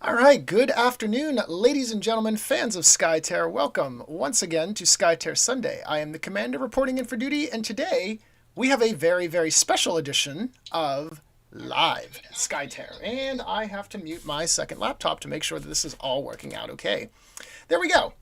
All right, good afternoon, ladies and gentlemen, fans of Skytear. Welcome once again to Skytear Sunday. I am the commander reporting in for duty, and today we have a very, very special edition of Live Skytear. And I have to mute my second laptop to make sure that this is all working out okay. There we go.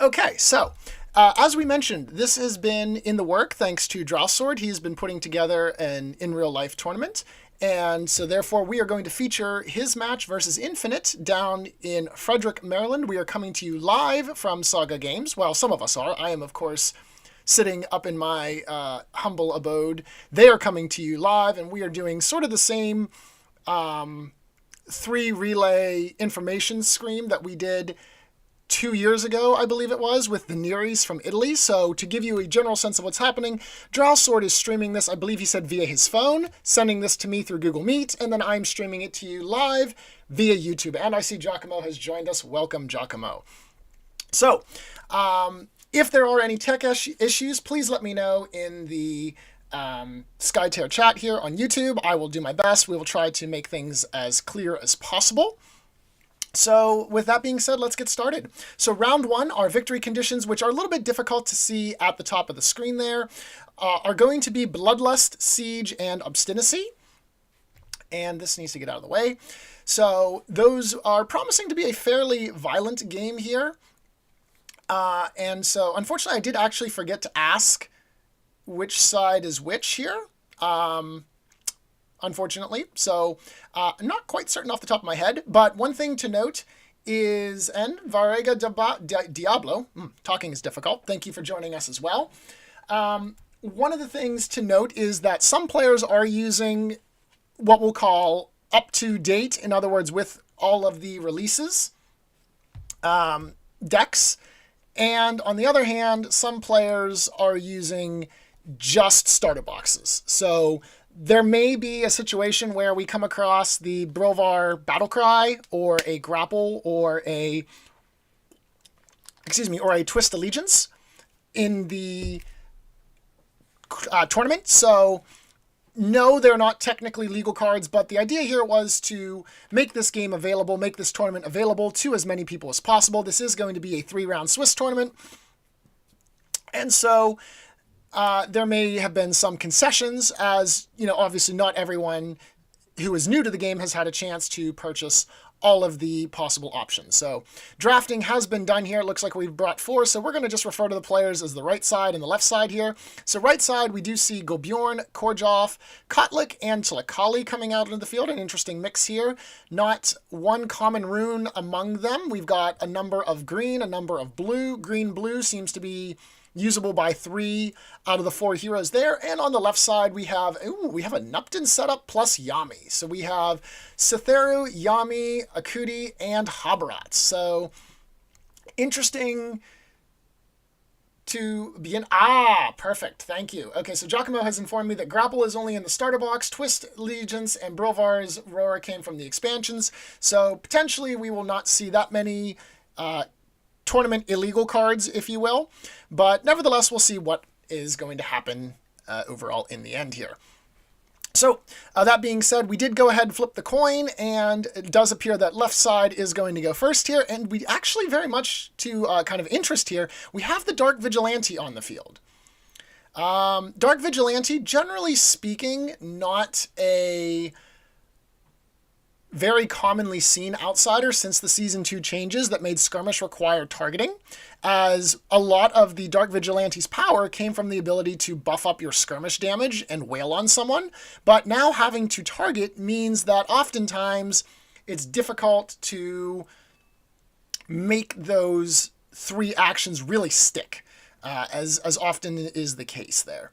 Okay, so as we mentioned, this has been in the work thanks to Drawsword. He's been putting together an in real life tournament. And so, therefore, we are going to feature his match versus Infinite down in Frederick, Maryland. We are coming to you live from Saga Games. Well, some of us are. I am, of course, sitting up in my humble abode. They are coming to you live, and we are doing sort of the same three relay information screen that we did 2 years ago, I believe it was, with the Neris from Italy. So to give you a general sense of what's happening, Drawsword is streaming this, I believe he said via his phone, sending this to me through Google Meet, and then I'm streaming it to you live via YouTube. And I see Giacomo has joined us. Welcome, Giacomo. So, if there are any tech issues, please let me know in the Skytear chat here on YouTube. I will do my best. We will try to make things as clear as possible. So with that being said, let's get started. So round one, our victory conditions, which are a little bit difficult to see at the top of the screen there, are going to be Bloodlust, Siege, and Obstinacy. And this needs to get out of the way. So those are promising to be a fairly violent game here. And so unfortunately, I did actually forget to ask which side is which here. Unfortunately. So I'm not quite certain off the top of my head, but one thing to note is, and Varega Diablo, talking is difficult. Thank you for joining us as well. One of the things to note is that some players are using what we'll call up to date, in other words, with all of the releases, decks. And on the other hand, some players are using just starter boxes. So there may be a situation where we come across the Brovar Battlecry or a Grapple or a Twist Allegiance in the tournament. So no, they're not technically legal cards, but the idea here was to make this game available, make this tournament available to as many people as possible. This is going to be a 3-round Swiss tournament. And so there may have been some concessions, as, you know, obviously not everyone who is new to the game has had a chance to purchase all of the possible options. So drafting has been done here. It looks like we've brought 4, so we're going to just refer to the players as the right side and the left side here. So right side, we do see Gobjorn, Korjov, Kotlik, and Tilakali coming out into the field. An interesting mix here. Not one common rune among them. We've got a number of green, a number of blue. Green-blue seems to be usable by 3 out of the 4 heroes there. And on the left side, we have a Nupton setup plus Yami. So we have Cytheru, Yami, Akuti, and Habarat. So interesting to begin. Perfect. Thank you. Okay, so Giacomo has informed me that Grapple is only in the starter box. Twist, Allegiance, and Brovar's Roar came from the expansions. So potentially we will not see that many tournament illegal cards, if you will. But nevertheless, we'll see what is going to happen overall in the end here. So that being said, we did go ahead and flip the coin, and it does appear that left side is going to go first here. And we actually, very much to kind of interest here, we have the Dark Vigilante on the field. Dark Vigilante, generally speaking, not a very commonly seen outsider since the Season 2 changes that made Skirmish require targeting, as a lot of the Dark Vigilante's power came from the ability to buff up your Skirmish damage and wail on someone, but now having to target means that oftentimes it's difficult to make those 3 actions really stick, as often is the case there.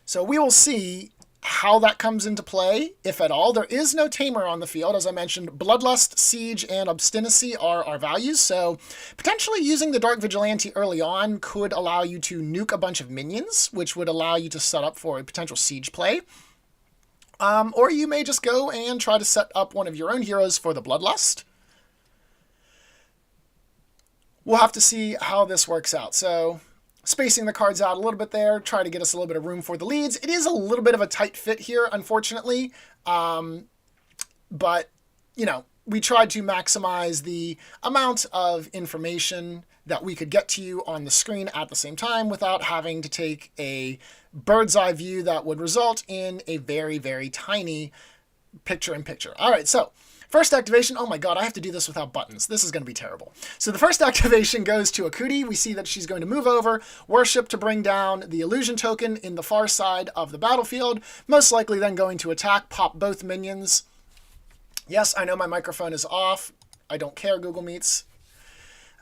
So we will see how that comes into play, if at all. There is no Tamer on the field. As I mentioned, Bloodlust, Siege, and Obstinacy are our values, so potentially using the Dark Vigilante early on could allow you to nuke a bunch of minions, which would allow you to set up for a potential Siege play. Or you may just go and try to set up one of your own heroes for the Bloodlust. We'll have to see how this works out. So spacing the cards out a little bit there, try to get us a little bit of room for the leads. It is a little bit of a tight fit here, unfortunately, but we tried to maximize the amount of information that we could get to you on the screen at the same time without having to take a bird's eye view that would result in a very, very tiny picture-in-picture. All right, so first activation, oh my god, I have to do this without buttons. This is going to be terrible. So the first activation goes to Akuti. We see that she's going to move over, worship to bring down the illusion token in the far side of the battlefield, most likely then going to attack, pop both minions. Yes, I know my microphone is off. I don't care, Google Meets.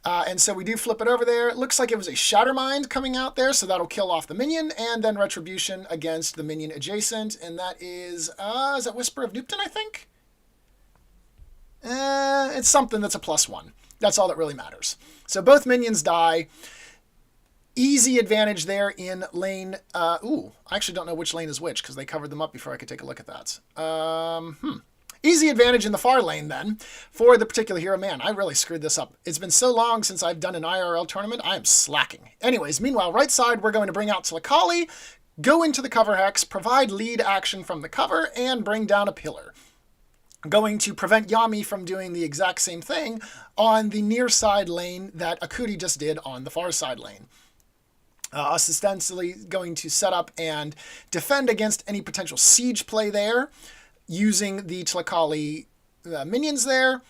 And so we do flip it over there. It looks like it was a Shattermind coming out there, so that'll kill off the minion, and then Retribution against the minion adjacent, and that is that Whisper of Nupton, I think? It's something that's a +1. That's all that really matters. So both minions die. Easy advantage there in lane... I actually don't know which lane is which, because they covered them up before I could take a look at that. Easy advantage in the far lane, then, for the particular hero. Man, I really screwed this up. It's been so long since I've done an IRL tournament, I am slacking. Anyways, meanwhile, right side, we're going to bring out Tlaakali, go into the cover hex, provide lead action from the cover, and bring down a pillar. Going to prevent Yami from doing the exact same thing on the near side lane that Akuti just did on the far side lane. Us ostensibly going to set up and defend against any potential siege play there, using the Tlaakali minions there,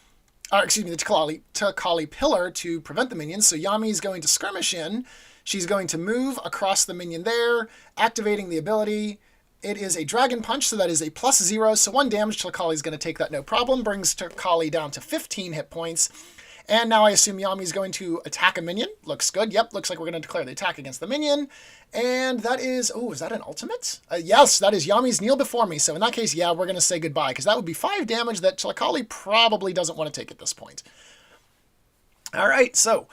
the Tlaakali pillar to prevent the minions. So Yami is going to skirmish in. She's going to move across the minion there, activating the ability. It is a Dragon Punch, so that is a +0, so 1 damage. Tlaakali is going to take that no problem, brings Tlaakali down to 15 hit points. And now I assume Yami is going to attack a minion. Looks good. Yep, looks like we're going to declare the attack against the minion. And that is... is that an ultimate? Yes, that is Yami's Kneel Before Me. So in that case, yeah, we're going to say goodbye, because that would be 5 damage that Tlaakali probably doesn't want to take at this point. All right, so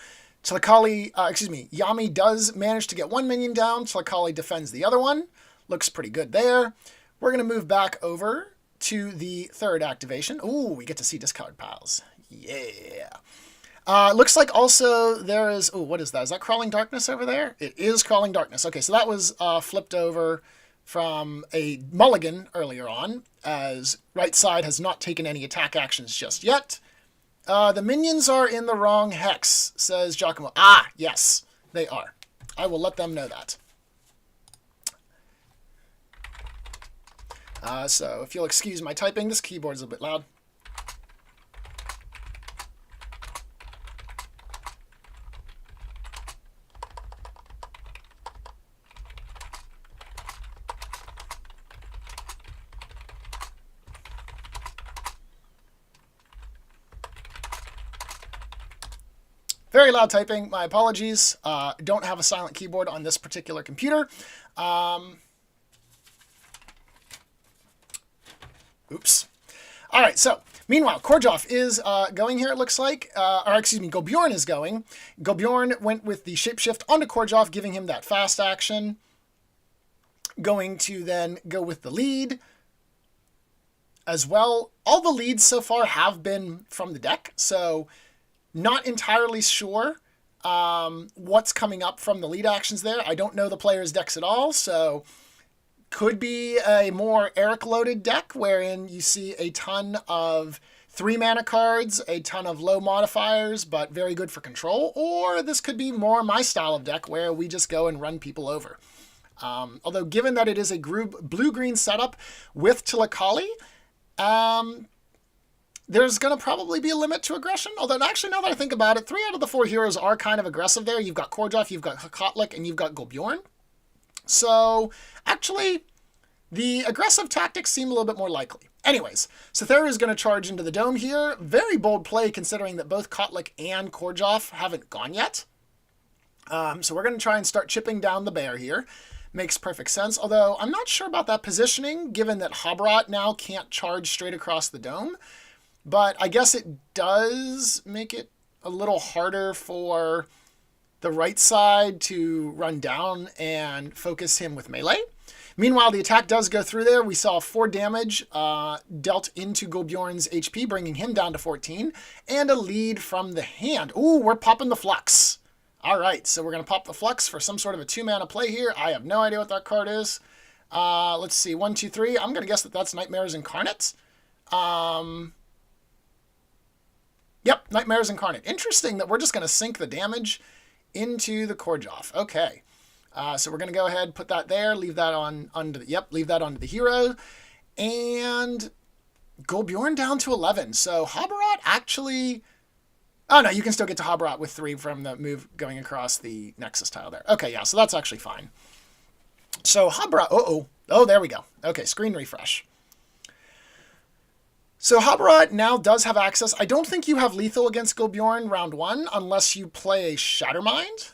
Yami does manage to get 1 minion down. Tlaakali defends the other one. Looks pretty good there. We're going to move back over to the third activation. Ooh, we get to see discard piles. Yeah. Looks like also there is... what is that? Is that Crawling Darkness over there? It is Crawling Darkness. Okay, so that was flipped over from a mulligan earlier on, as right side has not taken any attack actions just yet. The minions are in the wrong hex, says Giacomo. Yes, they are. I will let them know that. So if you'll excuse my typing, this keyboard is a bit loud. Very loud typing. My apologies. Don't have a silent keyboard on this particular computer. Oops. All right, so meanwhile, Korjov is going here, it looks like. Gobjorn is going. Gobjorn went with the Shapeshift onto Korjov, giving him that fast action. Going to then go with the lead as well. All the leads so far have been from the deck, so not entirely sure what's coming up from the lead actions there. I don't know the players' decks at all, so... Could be a more Eric-loaded deck, wherein you see a ton of 3-mana cards, a ton of low modifiers, but very good for control. Or this could be more my style of deck, where we just go and run people over. Although, given that it is a blue-green setup with Tlaakali, there's going to probably be a limit to aggression. Although, actually, now that I think about it, 3 out of the 4 heroes are kind of aggressive there. You've got Korjov, you've got Kotlik, and you've got Gobjorn. So, actually, the aggressive tactics seem a little bit more likely. Anyways, Scythera is going to charge into the dome here. Very bold play, considering that both Kotlik and Korjov haven't gone yet. So we're going to try and start chipping down the bear here. Makes perfect sense, although I'm not sure about that positioning, given that Habrat now can't charge straight across the dome. But I guess it does make it a little harder for the right side to run down and focus him with melee. Meanwhile, the attack does go through there. We saw 4 damage dealt into Gobjorn's HP, bringing him down to 14, and a lead from the hand. Ooh, we're popping the Flux. All right, so we're going to pop the Flux for some sort of a 2-mana play here. I have no idea what that card is. Let's see, 1, 2, 3. I'm going to guess that that's Nightmares Incarnate. Yep, Nightmares Incarnate. Interesting that we're just going to sink the damage into the Korjov. Okay. So we're going to go ahead, put that there, leave that on under the, yep, leave that onto the hero. And Golbjorn down to 11. So Habarat actually... Oh, no, you can still get to Habarat with 3 from the move going across the Nexus tile there. Okay, yeah, so that's actually fine. So Habarat... Oh, there we go. Okay, screen refresh. So Habarat now does have access. I don't think you have lethal against Golbjorn round 1 unless you play Shattermind.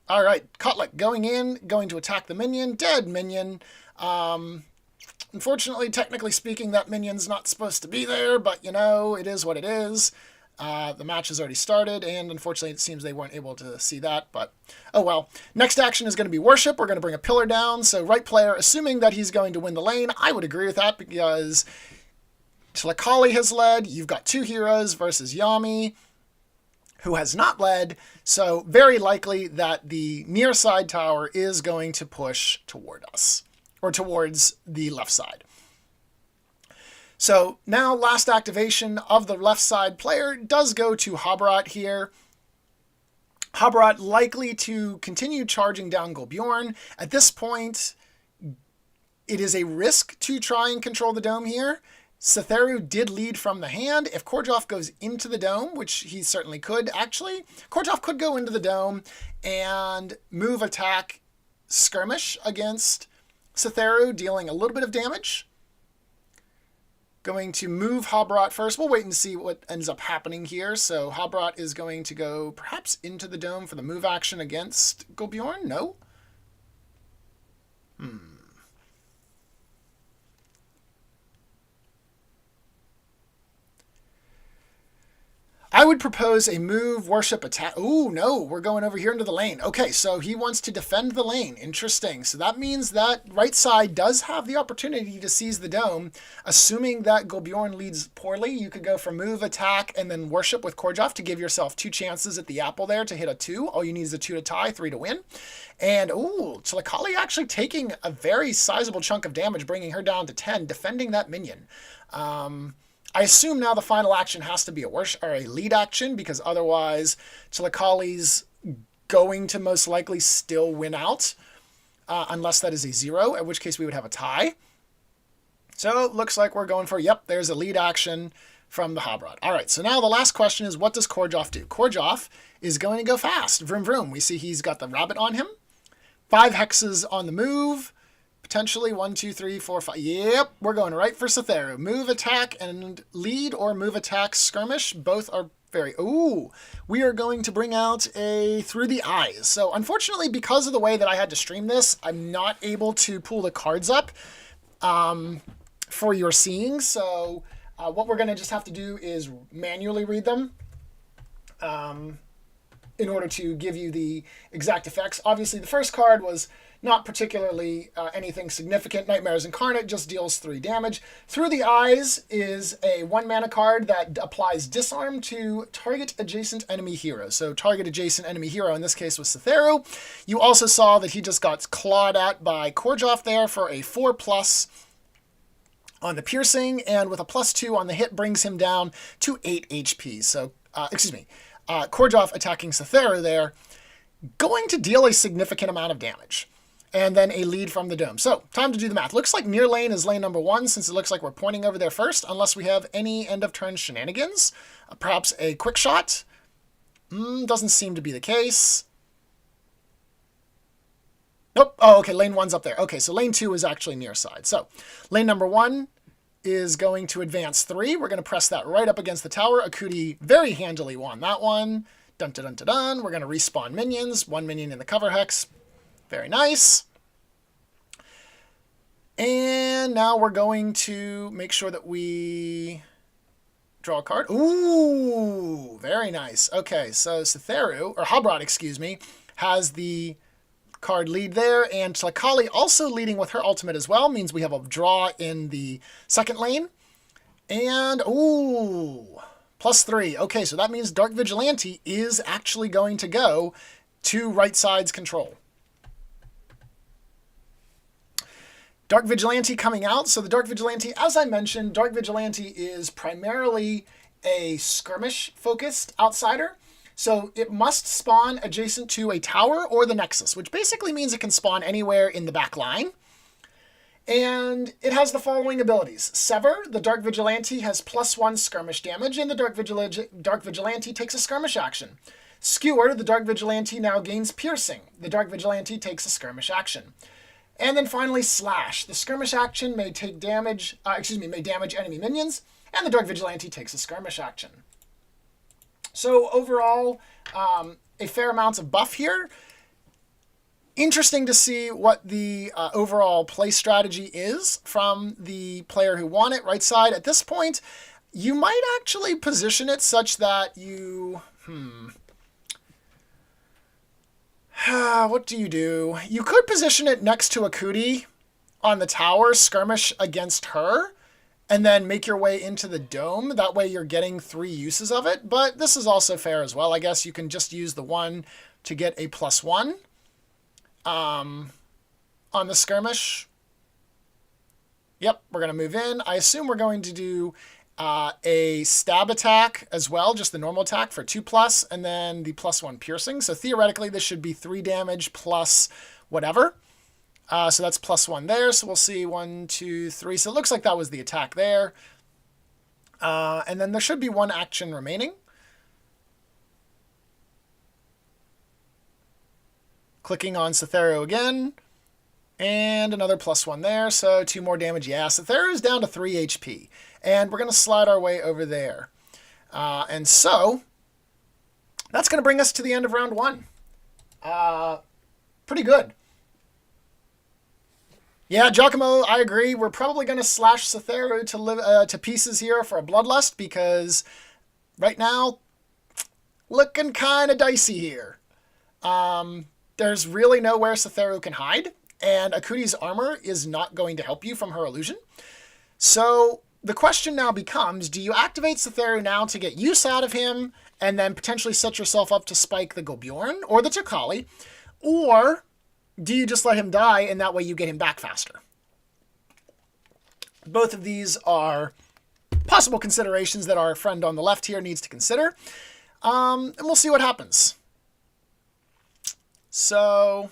All right, Kotlik going in, going to attack the minion. Dead minion. Unfortunately, technically speaking, that minion's not supposed to be there, but, you know, it is what it is. The match has already started, and unfortunately it seems they weren't able to see that, but oh well. Next action is going to be Worship. We're going to bring a pillar down, so right player, assuming that he's going to win the lane. I would agree with that because Tlacaali has led. You've got 2 heroes versus Yami, who has not led, so very likely that the near side tower is going to push toward us, or towards the left side. So now last activation of the left side player does go to Habarat here. Habarat likely to continue charging down Golbjorn. At this point, it is a risk to try and control the dome here. Satheru did lead from the hand. If Korjov goes into the dome, which he certainly could, actually, Korjov could go into the dome and move attack skirmish against Satheru, dealing a little bit of damage. Going to move Habarat first. We'll wait and see what ends up happening here. So Habarat is going to go perhaps into the dome for the move action against Golbjorn. No? I would propose a move, worship, attack. Ooh, no, we're going over here into the lane. Okay, so he wants to defend the lane. Interesting. So that means that right side does have the opportunity to seize the dome. Assuming that Golbjorn leads poorly, you could go for move, attack, and then worship with Korjov to give yourself 2 chances at the apple there to hit a 2. All you need is a 2 to tie, 3 to win. And, ooh, Tlacaali actually taking a very sizable chunk of damage, bringing her down to 10, defending that minion. I assume now the final action has to be a lead action, because otherwise Tlacaali's going to most likely still win out, unless that is a 0, in which case we would have a tie. So it looks like we're going for, yep, there's a lead action from the Habarat. All right, so now the last question is, what does Korjov do? Korjov is going to go fast. Vroom, vroom. We see he's got the rabbit on him. 5 hexes on the move. Potentially 1, 2, 3, 4, 5. Yep, we're going right for Satheru. Move, attack, and lead, or move, attack, skirmish. Both are very... Ooh, we are going to bring out a Through the Eyes. So unfortunately, because of the way that I had to stream this, I'm not able to pull the cards up for your seeing. So what we're going to just have to do is manually read them in order to give you the exact effects. Obviously, the first card was not particularly anything significant. Nightmares Incarnate just deals 3 damage. Through the Eyes is a 1-mana card that applies Disarm to target adjacent enemy hero. So target adjacent enemy hero, in this case, was Satheru. You also saw that he just got clawed at by Korjov there for a 4+ on the piercing, and with a +2 on the hit brings him down to 8 HP. So, Korjov attacking Satheru there, going to deal a significant amount of damage. And then a lead from the dome. So, time to do the math. Looks like near lane is lane number 1, since it looks like we're pointing over there first, unless we have any end-of-turn shenanigans. Perhaps a quick shot. Doesn't seem to be the case. Nope. Oh, okay, lane 1's up there. Okay, so lane 2 is actually near side. So, lane number 1 is going to advance 3. We're going to press that right up against the tower. Akuti very handily won that one. Dun-dun-dun-dun-dun. We're going to respawn minions. 1 minion in the cover hex. Very nice. And now we're going to make sure that we draw a card. Ooh, very nice. Okay, so Satheru, or Habarat, excuse me, has the card lead there, and Tlacaali also leading with her ultimate as well, means we have a draw in the second lane. And, ooh, +3. Okay, so that means Dark Vigilante is actually going to go to right side's control. Dark Vigilante coming out. So the Dark Vigilante, as I mentioned, Dark Vigilante is primarily a skirmish-focused outsider. So it must spawn adjacent to a tower or the nexus, which basically means it can spawn anywhere in the back line. And it has the following abilities. Sever, the Dark Vigilante has +1 skirmish damage, and the Dark Vigilante takes a skirmish action. Skewer, the Dark Vigilante now gains piercing. The Dark Vigilante takes a skirmish action. And then finally, Slash. The skirmish action may take damage, may damage enemy minions, and the Dark Vigilante takes a skirmish action. So overall, a fair amount of buff here. Interesting to see what the overall play strategy is from the player who won it. Right side, at this point, you might actually position it such that you... what do? You could position it next to a Cootie on the tower, skirmish against her, and then make your way into the dome. That way you're getting 3 uses of it, but this is also fair as well. I guess you can just use the 1 to get a +1 on the skirmish. Yep, we're going to move in. I assume we're going to do a stab attack as well, just the normal attack for 2+, and then the +1 piercing. So theoretically, this should be 3 damage plus whatever. So that's +1 there. So we'll see 1, 2, 3. So it looks like that was the attack there. And then there should be 1 action remaining. Clicking on Cytheru again. And another +1 there. So 2 more damage. Yeah, Cytheru is down to 3 HP. And we're going to slide our way over there. And so that's going to bring us to the end of round 1. Pretty good. Yeah, Giacomo, I agree. We're probably going to slash Cytheru to pieces here for a Bloodlust because right now, looking kind of dicey here. There's really nowhere Cytheru can hide, and Akuti's armor is not going to help you from her illusion. So the question now becomes, do you activate Cytheru now to get use out of him and then potentially set yourself up to spike the Gobjorn or the Tikali, or do you just let him die and that way you get him back faster? Both of these are possible considerations that our friend on the left here needs to consider. And we'll see what happens. So,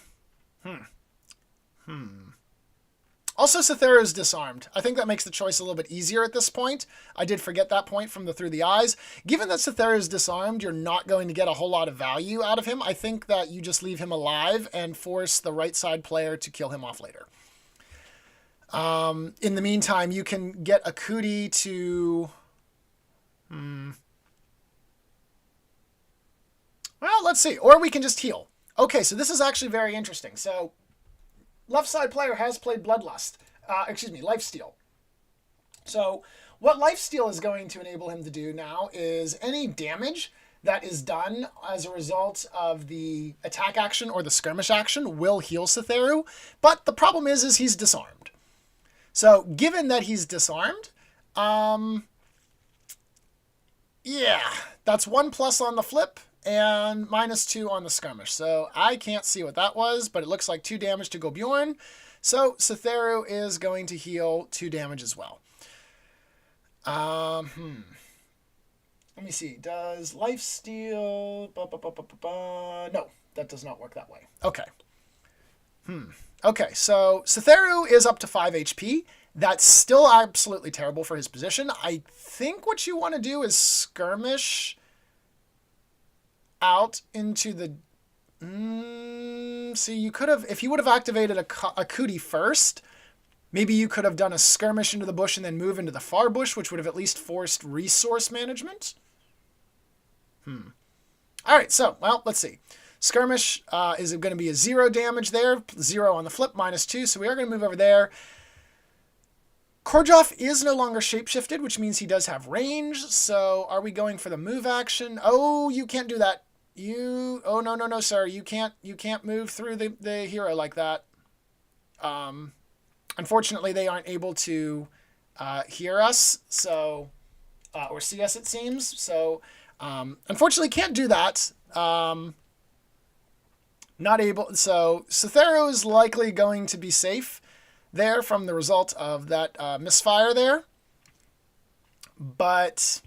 Also, Cytheru is disarmed. I think that makes the choice a little bit easier at this point. I did forget that point from the Through the Eyes. Given that Cytheru is disarmed, you're not going to get a whole lot of value out of him. I think that you just leave him alive and force the right side player to kill him off later. In the meantime, you can get a Cootie to... Well, let's see. Or we can just heal. Okay, so this is actually very interesting. So... left side player has played Bloodlust. Lifesteal. So what Lifesteal is going to enable him to do now is any damage that is done as a result of the attack action or the skirmish action will heal Cytheru. But the problem is he's disarmed. So given that he's disarmed, yeah, that's 1+ on the flip and -2 on the skirmish. So I can't see what that was, but it looks like 2 damage to Gobjorn. So Cytheru is going to heal 2 damage as well. Let me see. Does Lifesteal... No, that does not work that way. Okay. Okay, so Cytheru is up to 5 HP. That's still absolutely terrible for his position. I think what you want to do is skirmish out into the... See, you could have... If you would have activated a Cootie first, maybe you could have done a skirmish into the bush and then move into the far bush, which would have at least forced resource management. All right, so, well, let's see. Skirmish is going to be a 0 damage there. 0 on the flip, -2. So we are going to move over there. Korjoff is no longer shapeshifted, which means he does have range. So are we going for the move action? Oh, you can't do that. Oh, no, sir. You can't move through the hero like that. Unfortunately, they aren't able to hear us, so or see us, it seems. So unfortunately, can't do that. Not able. So Cytheru is likely going to be safe there from the result of that misfire there. But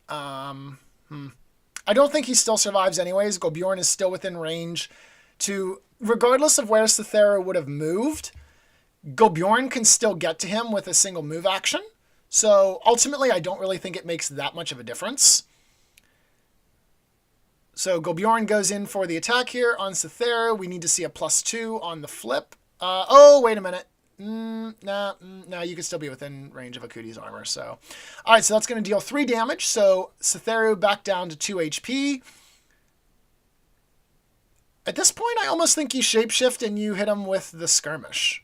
I don't think he still survives anyways. Golbjorn is still within range to, regardless of where Cythera would have moved, Golbjorn can still get to him with a single move action. So ultimately, I don't really think it makes that much of a difference. So Golbjorn goes in for the attack here on Cythera. We need to see a +2 on the flip. Oh, wait a minute. Nah, you could still be within range of Akuti's armor. So, all right, so that's going to deal 3 damage. So Cythera back down to 2 HP. At this point, I almost think you shapeshift and you hit him with the skirmish.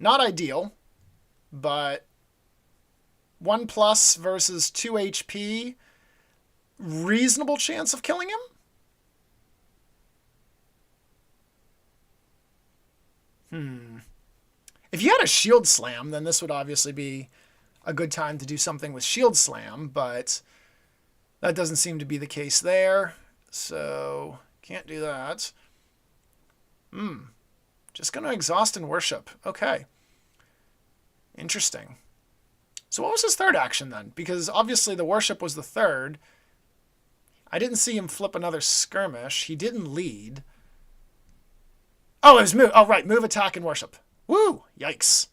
Not ideal, but 1+ versus 2 HP, reasonable chance of killing him? If you had a shield slam, then this would obviously be a good time to do something with shield slam, but that doesn't seem to be the case there, so can't do that. Just going to exhaust and worship. Okay. Interesting. So what was his third action then? Because obviously the worship was the third. I didn't see him flip another skirmish. He didn't lead. Oh, it was move. Oh, right. Move, attack, and worship. Woo! Yikes.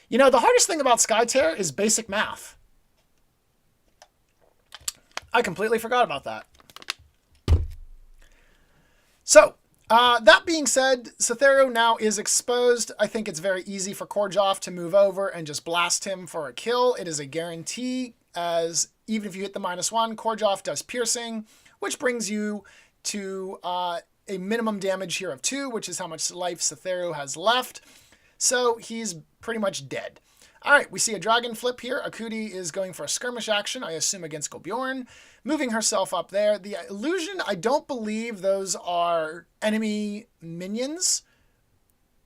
You know, the hardest thing about Skytear is basic math. I completely forgot about that. So, that being said, Cythera now is exposed. I think it's very easy for Korjov to move over and just blast him for a kill. It is a guarantee, as even if you hit the -1, Korjov does piercing, which brings you to a minimum damage here of 2, which is how much life Cythera has left. So he's pretty much dead. All right, we see a dragon flip here. Akuti is going for a skirmish action, I assume against Golbjorn, moving herself up there. The illusion, I don't believe those are enemy minions.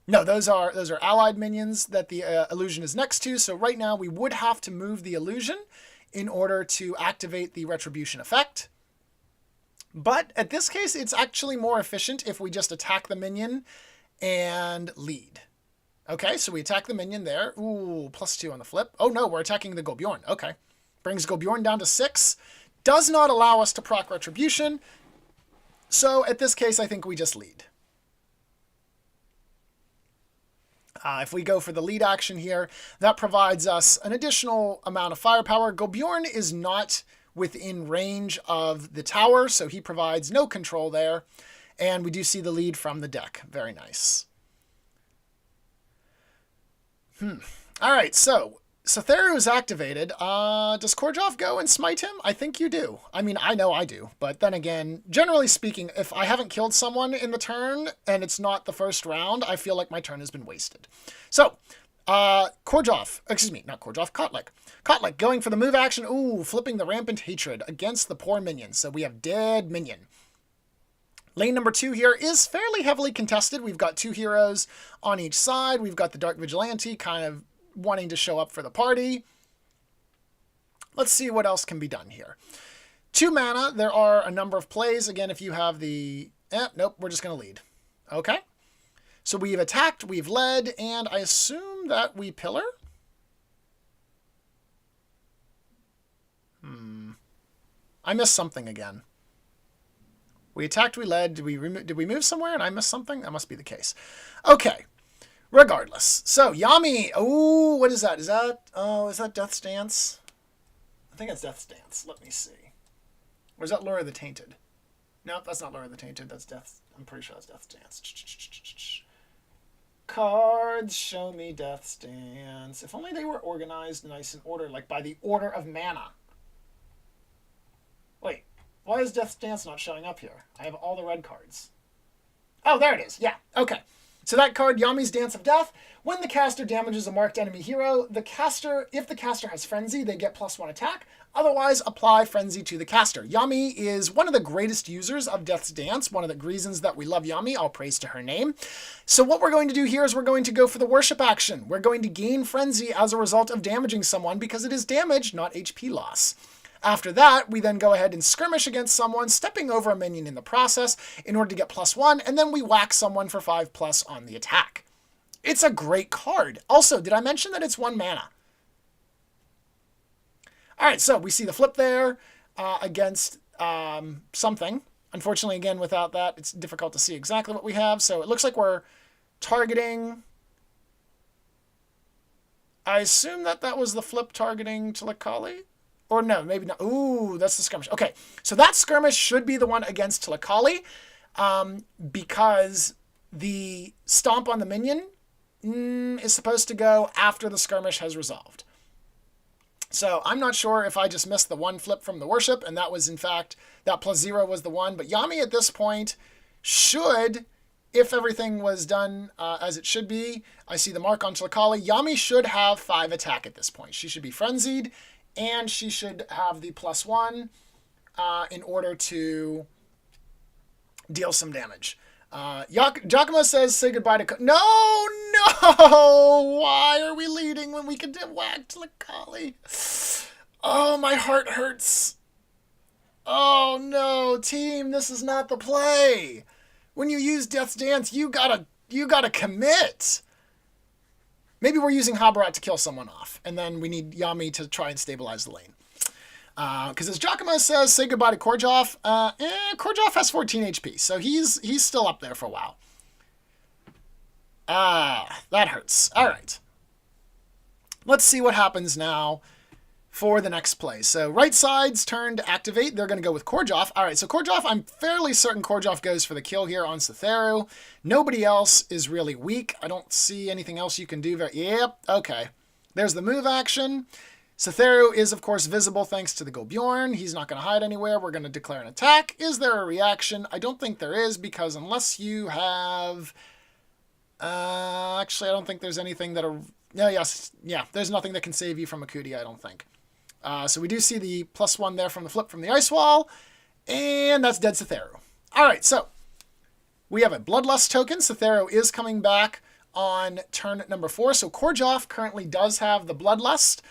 No, those are allied minions that the illusion is next to. So right now we would have to move the illusion in order to activate the retribution effect. But at this case, it's actually more efficient if we just attack the minion and lead. Okay, so we attack the minion there. Ooh, +2 on the flip. Oh no, we're attacking the Golbjorn. Okay. Brings Golbjorn down to 6. Does not allow us to proc retribution. So at this case, I think we just lead. If we go for the lead action here, that provides us an additional amount of firepower. Golbjorn is not within range of the tower, so he provides no control there. And we do see the lead from the deck. Very nice. All right, so Cythera is activated. Does Korjov go and smite him? I think you do. I mean, I know I do. But then again, generally speaking, if I haven't killed someone in the turn and it's not the first round, I feel like my turn has been wasted. So, Korjov, excuse me, not Korjov, Kotlik. Kotlik going for the move action. Ooh, flipping the Rampant Hatred against the poor minion. So we have dead minion. Lane number 2 here is fairly heavily contested. We've got 2 heroes on each side. We've got the Dark Vigilante kind of wanting to show up for the party. Let's see what else can be done here. 2 mana. There are a number of plays. Again, if you have the... nope, we're just going to lead. Okay. So we've attacked, we've led, and I assume that we pillar? I missed something again. We attacked, we led. Did we move somewhere and I missed something? That must be the case. Okay. Regardless. So, Yami. Oh, what is that? Is that Death's Dance? I think it's Death's Dance. Let me see. Or is that Lure of the Tainted? Nope, that's not Lure of the Tainted. That's Death. I'm pretty sure that's Death's Dance. Cards, show me Death's Dance. If only they were organized nice in order, like by the order of mana. Wait. Why is Death's Dance not showing up here? I have all the red cards. Oh, there it is. Yeah, okay. So that card, Yami's Dance of Death. When the caster damages a marked enemy hero, if the caster has Frenzy, they get +1 attack. Otherwise, apply Frenzy to the caster. Yami is one of the greatest users of Death's Dance. One of the reasons that we love Yami. All praise to her name. So what we're going to do here is we're going to go for the worship action. We're going to gain Frenzy as a result of damaging someone because it is damage, not HP loss. After that, we then go ahead and skirmish against someone, stepping over a minion in the process in order to get +1, and then we whack someone for 5+ on the attack. It's a great card. Also, did I mention that it's 1 mana? All right, so we see the flip there against something. Unfortunately, again, without that, it's difficult to see exactly what we have. So it looks like we're targeting... I assume that was the flip targeting Tilakali? Or no, maybe not. Ooh, that's the skirmish. Okay, so that skirmish should be the one against Tilakali because the stomp on the minion is supposed to go after the skirmish has resolved. So I'm not sure if I just missed the one flip from the worship, and that was, in fact, that +0 was the one. But Yami at this point should, if everything was done as it should be, I see the mark on Tilakali. Yami should have 5 attack at this point. She should be frenzied, and she should have the +1 in order to deal some damage. Giacomo says, say goodbye to... No! Why are we leading when we can whack Tilakali? Oh, my heart hurts. Oh, no. Team, this is not the play. When you use Death's Dance, you gotta commit. Maybe we're using Habarat to kill someone off, and then we need Yami to try and stabilize the lane. Because as Giacomo says, say goodbye to Korjov. Korjov has 14 HP, so he's still up there for a while. That hurts. All right. Let's see what happens now for the next play. So right side's turn to activate. They're going to go with Korjov. All right, so Korjov, I'm fairly certain Korjov goes for the kill here on Cytheru. Nobody else is really weak. I don't see anything else you can do. Yep, okay. There's the move action. Cytheru is, of course, visible thanks to the Golbjorn. He's not going to hide anywhere. We're going to declare an attack. Is there a reaction? I don't think there is, because unless you have... actually, I don't think there's anything that... there's nothing that can save you from Akuti, I don't think. So we do see the +1 there from the flip from the Ice Wall, and that's dead Cytheru. All right, so we have a Bloodlust token. Cytheru is coming back on turn number 4. So Korjov currently does have the Bloodlust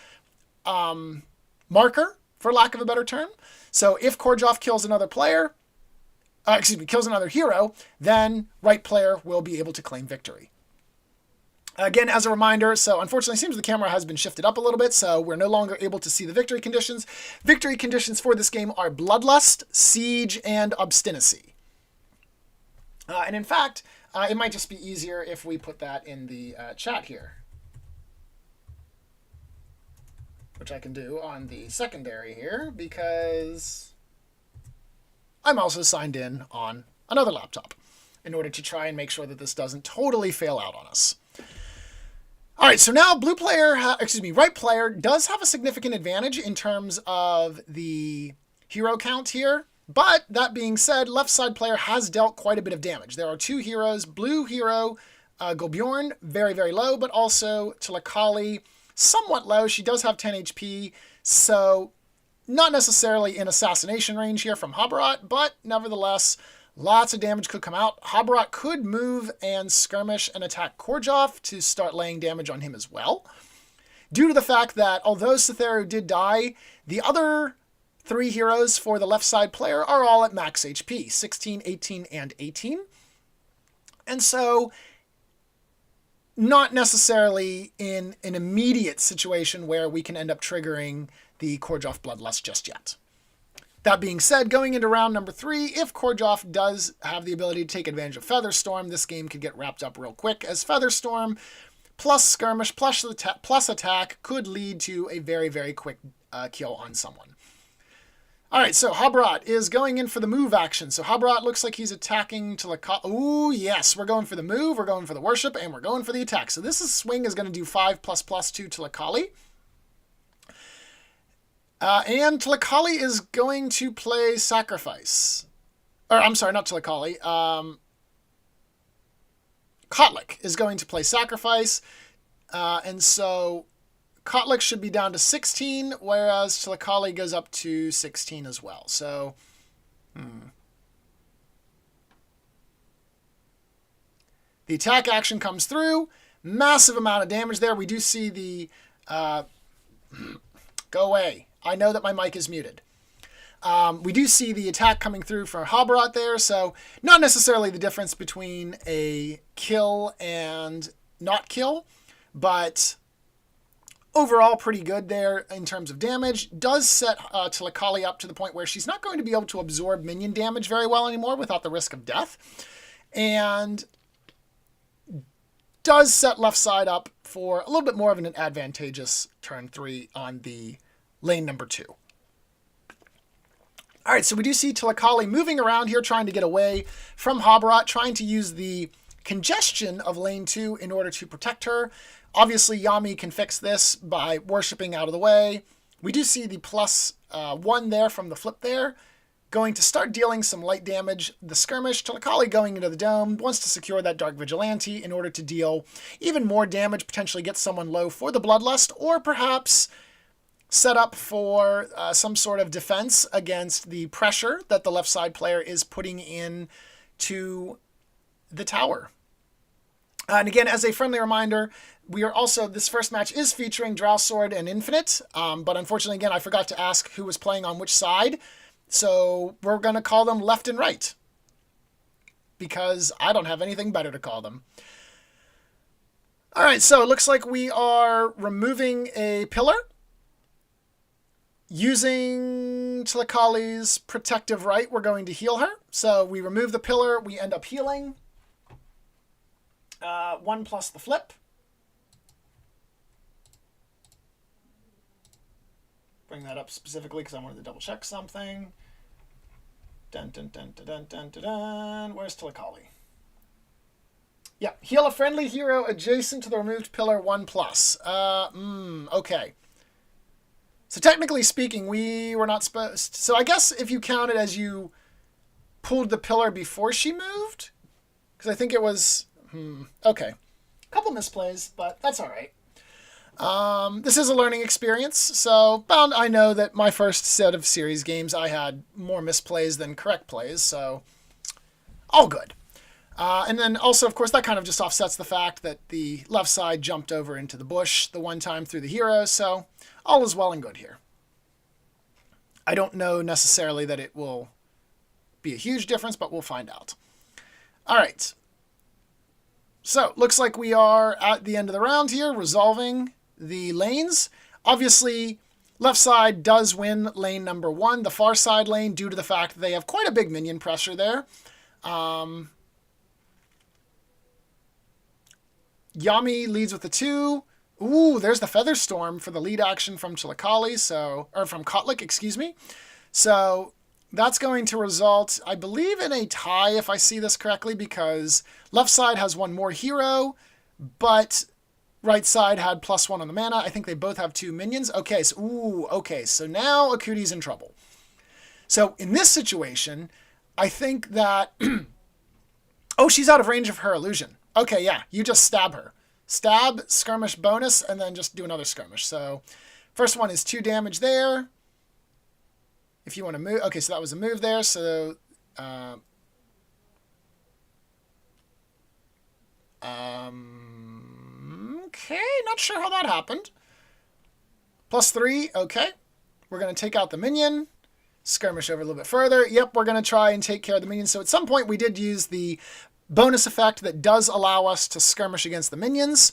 marker, for lack of a better term. So if Korjov kills another player, kills another hero, then right player will be able to claim victory. Again, as a reminder, so unfortunately it seems the camera has been shifted up a little bit, so we're no longer able to see the victory conditions. Victory conditions for this game are Bloodlust, Siege, and Obstinacy. And in fact, it might just be easier if we put that in the chat here, which I can do on the secondary here, because I'm also signed in on another laptop in order to try and make sure that this doesn't totally fail out on us. All right, so now right player does have a significant advantage in terms of the hero count here. But that being said, left side player has dealt quite a bit of damage. There are 2 heroes. Blue hero, Golbjorn, very, very low, but also Tilakali, somewhat low. She does have 10 HP, so not necessarily in assassination range here from Habarat, but nevertheless, lots of damage could come out. Habarat could move and skirmish and attack Korjov to start laying damage on him as well. Due to the fact that although Cytheru did die, the other 3 heroes for the left side player are all at max HP, 16, 18, and 18. And so, not necessarily in an immediate situation where we can end up triggering the Korjov Bloodlust just yet. That being said, going into round number 3, if Korjov does have the ability to take advantage of Featherstorm, this game could get wrapped up real quick, as Featherstorm plus skirmish plus attack could lead to a very, very quick kill on someone. All right, so Habarat is going in for the move action. So Habarat looks like he's attacking Tilakali. Ooh, yes, we're going for the move, we're going for the worship, and we're going for the attack. So this swing is going to do 5++2 to Tilakali. And Tilakali is going to play Sacrifice. Or, I'm sorry, not Tilakali. Kotlik is going to play Sacrifice. And so Kotlik should be down to 16, whereas Tilakali goes up to 16 as well. So, the attack action comes through. Massive amount of damage there. We do see the... go away. I know that my mic is muted. We do see the attack coming through for Habarat there, so not necessarily the difference between a kill and not kill, but overall pretty good there in terms of damage. Does set Tilakali up to the point where she's not going to be able to absorb minion damage very well anymore without the risk of death. And does set left side up for a little bit more of an advantageous turn 3 on the lane number 2. All right, so we do see Tilakali moving around here, trying to get away from Habbarat, trying to use the congestion of lane 2 in order to protect her. Obviously, Yami can fix this by worshipping out of the way. We do see the +1 there from the flip there. Going to start dealing some light damage. The skirmish, Tilakali going into the dome, wants to secure that Dark Vigilante in order to deal even more damage, potentially get someone low for the Bloodlust, or perhaps set up for some sort of defense against the pressure that the left side player is putting in to the tower. And again, as a friendly reminder, we are also, this first match is featuring Drow Sword and Infinite, but unfortunately, again, I forgot to ask who was playing on which side. So we're going to call them left and right, because I don't have anything better to call them. All right, so it looks like we are removing a pillar. Using Tilakali's protective right, we're going to heal her. So we remove the pillar, we end up healing. 1 plus the flip. Bring that up specifically because I wanted to double check something. Dun, dun, dun, dun, dun, dun, dun, dun. Where's Tilakali? Yeah, heal a friendly hero adjacent to the removed pillar 1 plus. Okay. So technically speaking, we were not supposed to. So I guess if you count it as you pulled the pillar before she moved, because I think it was, okay. Couple misplays, but that's all right. This is a learning experience, so I know that my first set of series games, I had more misplays than correct plays, so all good. And then also, of course, that kind of just offsets the fact that the left side jumped over into the bush the one time through the hero, so all is well and good here. I don't know necessarily that it will be a huge difference, but we'll find out. All right. So, looks like we are at the end of the round here, resolving the lanes. Obviously, left side does win lane number 1, the far side lane, due to the fact that they have quite a big minion pressure there. Yami leads with the 2. Ooh, there's the Feather Storm for the lead action from Tilakali, or from Kotlik, excuse me. So that's going to result, I believe, in a tie, if I see this correctly, because left side has 1 more hero, but right side had +1 on the mana. I think they both have 2 minions. Okay, so now Akuti's in trouble. So in this situation, I think that... oh, she's out of range of her illusion. Okay, yeah, you just stab her. Stab, skirmish bonus, and then just do another skirmish. So first one is 2 damage there. If you want to move... Okay, so that was a move there. So... okay, not sure how that happened. +3, okay. We're going to take out the minion. Skirmish over a little bit further. Yep, we're going to try and take care of the minion. So at some point we did use the bonus effect that does allow us to skirmish against the minions.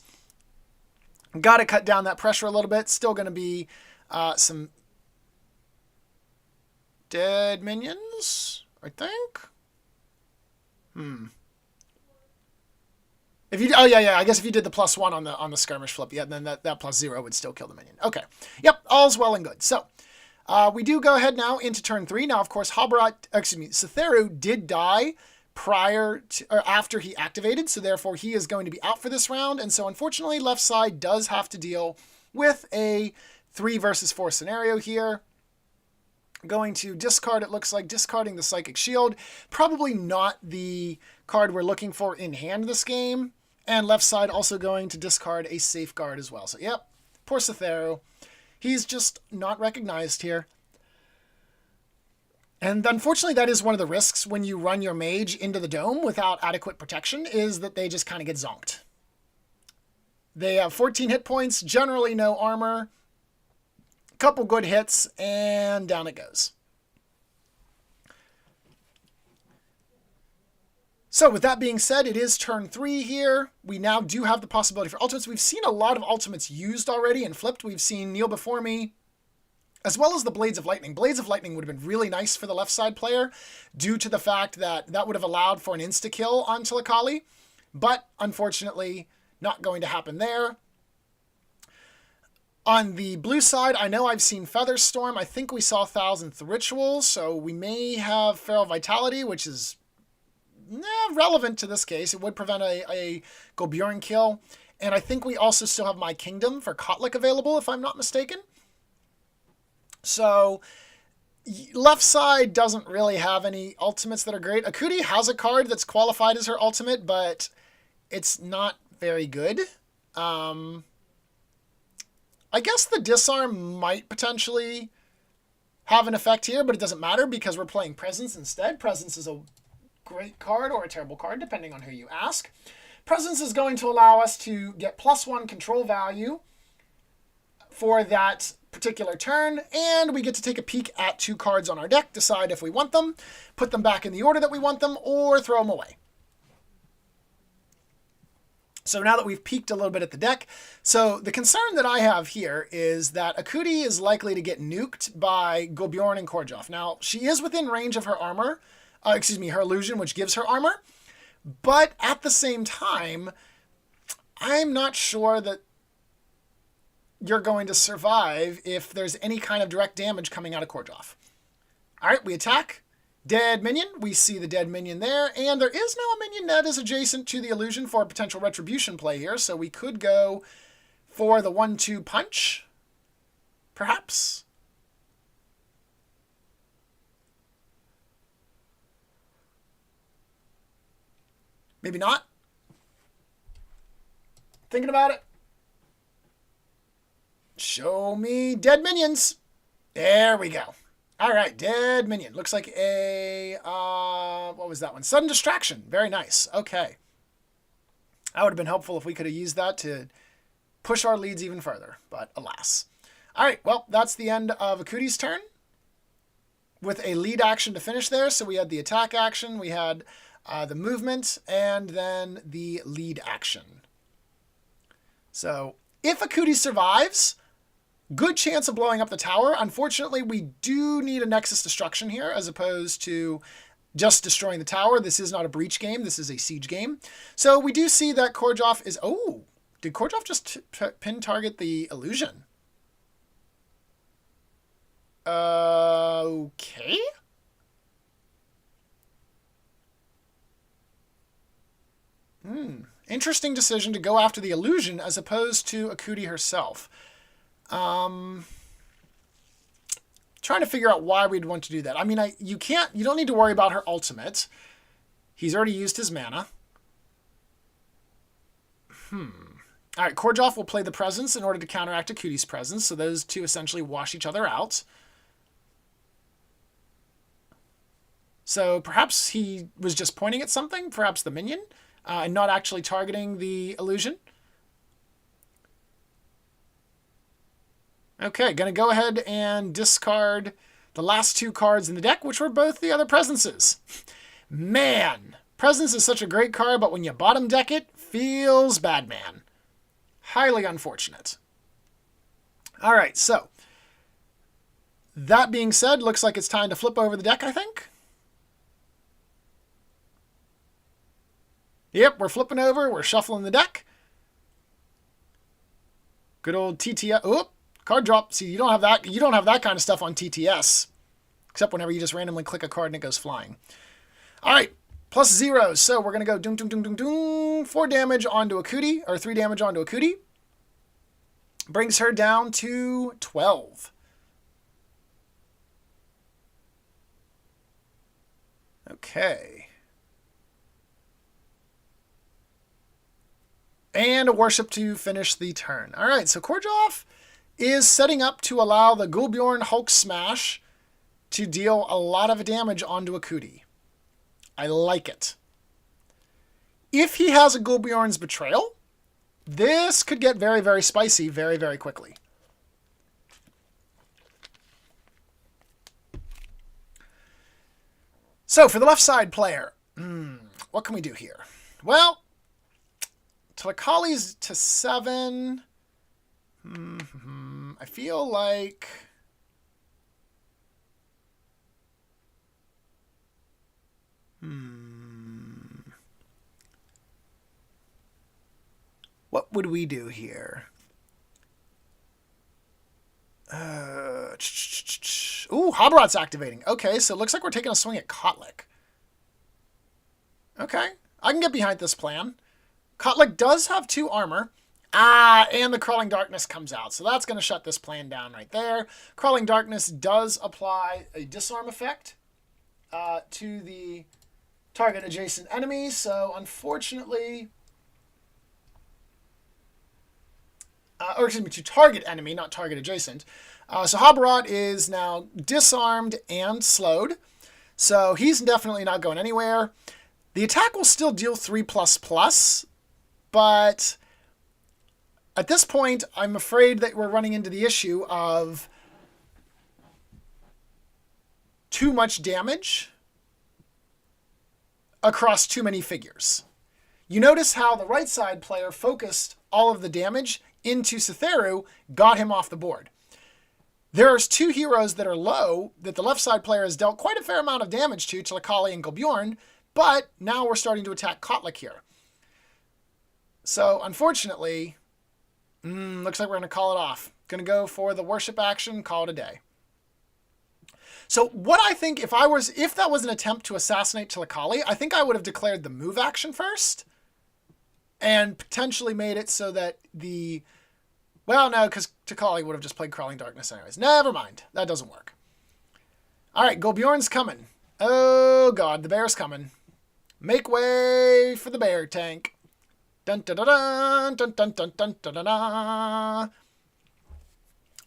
Got to cut down that pressure a little bit. Still going to be some dead minions, I think. If you, I guess if you did the +1 on the skirmish flip, yeah, then that +0 would still kill the minion. Okay, yep, all's well and good. So we do go ahead now into turn 3. Now, of course, Satheru did die prior to, or after he activated, so therefore he is going to be out for this round, and so unfortunately left side does have to deal with a 3 versus 4 scenario here. Going to discard, it looks like, discarding the Psychic Shield. Probably not the card we're looking for in hand this game. And left side also going to discard a Safeguard as well. So, yep, poor Satheru. He's just not recognized here. And unfortunately, that is one of the risks when you run your mage into the dome without adequate protection, is that they just kind of get zonked. They have 14 hit points, generally no armor. Couple good hits, and down it goes. So with that being said, it is turn 3 here. We now do have the possibility for ultimates. We've seen a lot of ultimates used already and flipped. We've seen Kneel Before Me, as well as the Blades of Lightning. Blades of Lightning would have been really nice for the left side player due to the fact that that would have allowed for an insta-kill on Tilakali, but unfortunately not going to happen there. On the blue side, I know I've seen Featherstorm. I think we saw Thousandth Ritual, so we may have Feral Vitality, which is relevant to this case. It would prevent a Golbjorn kill. And I think we also still have My Kingdom for Kotlik available, if I'm not mistaken. So left side doesn't really have any ultimates that are great. Akuti has a card that's qualified as her ultimate, but it's not very good. I guess the Disarm might potentially have an effect here, but it doesn't matter because we're playing Presence instead. Presence is a great card or a terrible card, depending on who you ask. Presence is going to allow us to get +1 control value for that particular turn, and we get to take a peek at 2 cards on our deck, decide if we want them, put them back in the order that we want them, or throw them away. So now that we've peeked a little bit at the deck, so the concern that I have here is that Akuti is likely to get nuked by Golbjorn and Korjov. Now, she is within range of her armor, her illusion, which gives her armor, but at the same time, I'm not sure that you're going to survive if there's any kind of direct damage coming out of Korjov. All right, we attack. Dead minion. We see the dead minion there, and there is now a minion that is adjacent to the illusion for a potential retribution play here, so we could go for the 1-2 punch, perhaps. Maybe not. Thinking about it. Show me dead minions. There we go. All right, dead minion. Looks like a, what was that one? Sudden Distraction. Very nice. Okay. That would have been helpful if we could have used that to push our leads even further, but alas. All right, well, that's the end of Akuti's turn with a lead action to finish there. So we had the attack action, we had the movement, and then the lead action. So if Akuti survives, good chance of blowing up the tower. Unfortunately, we do need a Nexus Destruction here as opposed to just destroying the tower. This is not a breach game. This is a siege game. So we do see that Korjov is... Oh, did Korjov just pin target the illusion? Okay. Interesting decision to go after the illusion as opposed to Akuti herself. Trying to figure out why we'd want to do that. I mean, you don't need to worry about her ultimate. He's already used his mana. All right, Korjov will play the Presence in order to counteract Akuti's Presence, so those two essentially wash each other out. So perhaps he was just pointing at something, perhaps the minion, and not actually targeting the illusion. Okay, going to go ahead and discard the last 2 cards in the deck, which were both the other Presences. Man, Presence is such a great card, but when you bottom deck it, feels bad, man. Highly unfortunate. All right, so that being said, looks like it's time to flip over the deck, I think. Yep, we're flipping over. We're shuffling the deck. Good old TTS. Oh, card drop. See, you don't have that. You don't have that kind of stuff on TTS, except whenever you just randomly click a card and it goes flying. All right, plus 0. So we're gonna go doom doom doom doom doom. 4 damage onto Akuti, or 3 damage onto Akuti. Brings her down to 12. Okay. And a worship to finish the turn. All right, so Korjov is setting up to allow the Golbjorn Hulk Smash to deal a lot of damage onto Akuti. I like it. If he has a Golbjorn's Betrayal, this could get very, very spicy very, very quickly. So for the left side player, what can we do here? Well, Tilakali's to 7. I feel like... What would we do here? Ooh, Hobarot's activating. Okay, so it looks like we're taking a swing at Kotlik. Okay, I can get behind this plan. Kotlik does have 2 armor. And the Crawling Darkness comes out. So that's going to shut this plan down right there. Crawling Darkness does apply a disarm effect to the target adjacent enemy. So unfortunately... or excuse me, to target enemy, not target adjacent. So Hobarot is now disarmed and slowed. So he's definitely not going anywhere. The attack will still deal 3++, but at this point, I'm afraid that we're running into the issue of too much damage across too many figures. You notice how the right side player focused all of the damage into Cytheru, got him off the board. There's 2 heroes that are low that the left side player has dealt quite a fair amount of damage to, Tilakali and Golbjorn, but now we're starting to attack Kotlik here. So, unfortunately, looks like we're going to call it off. Going to go for the worship action, call it a day. So what I think, if that was an attempt to assassinate Tilakali, I think I would have declared the move action first and potentially made it so that the... Well, no, because Tilakali would have just played Crawling Darkness anyways. Never mind. That doesn't work. All right, Golbjorn's coming. Oh, God, the bear's coming. Make way for the bear tank. Dun dun dun dun dun dun dun dun dun dun.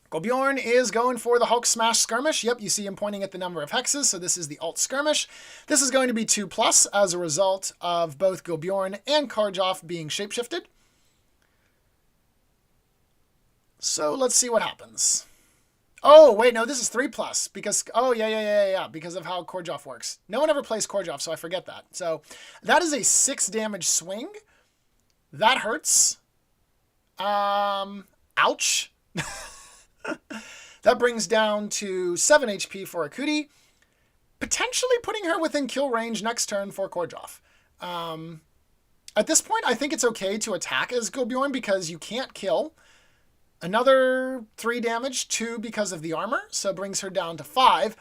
Golbjorn is going for the Hulk Smash Skirmish. Yep, you see him pointing at the number of hexes, so this is the Alt Skirmish. This is going to be 2+ as a result of both Golbjorn and Karjov being shapeshifted. So let's see what happens. Oh, wait, no, this is 3+, because, oh, yeah, because of how Karjov works. No one ever plays Karjov, so I forget that. So that is a 6 damage swing. That hurts. Ouch. That brings down to 7 HP for Akuti, potentially putting her within kill range next turn for Karjov. At this point, I think it's okay to attack as Golbjorn because you can't kill. Another 3 damage, 2 because of the armor, so brings her down to 5.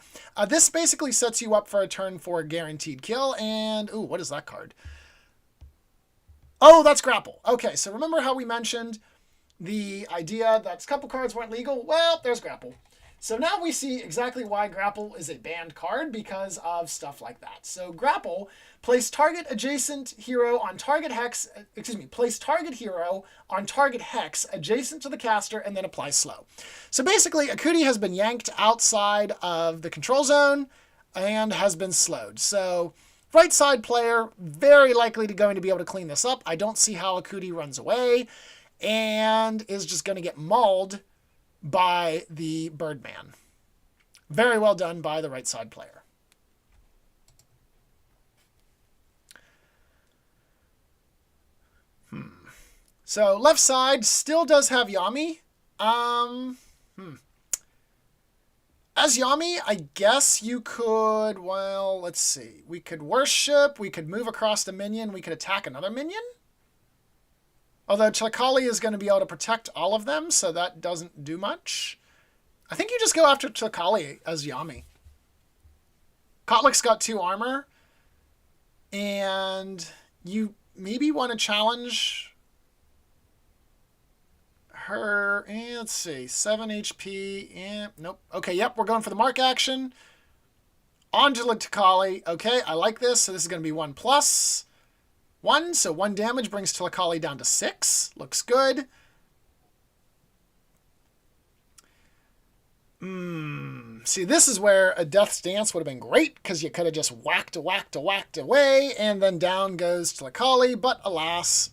This basically sets you up for a turn for a guaranteed kill, and... Ooh, what is that card? Oh, that's Grapple. Okay, so remember how we mentioned the idea that a couple cards weren't legal? Well, there's Grapple. So now we see exactly why Grapple is a banned card because of stuff like that. So Grapple, place target adjacent hero on target hex, place target hero on target hex adjacent to the caster and then apply slow. So basically, Akuti has been yanked outside of the control zone and has been slowed. So right side player, very likely going to be able to clean this up. I don't see how Akuti runs away and is just going to get mauled by the Birdman. Very well done by the right side player. So left side still does have Yami. As Yami, I guess you could, well, let's see. We could worship, we could move across the minion, we could attack another minion. Although Tilakali is going to be able to protect all of them, so that doesn't do much. I think you just go after Tilakali as Yami. Kotlik's got 2 armor. And you maybe want to challenge her. And let's see, 7 HP. And nope. Okay, yep, we're going for the mark action. On to Tilakali. Okay, I like this. So this is going to be 1+. 1, so 1 damage brings Tilakali down to 6. Looks good. See, this is where a Death's Dance would have been great, because you could have just whacked away, and then down goes Tilakali, but alas,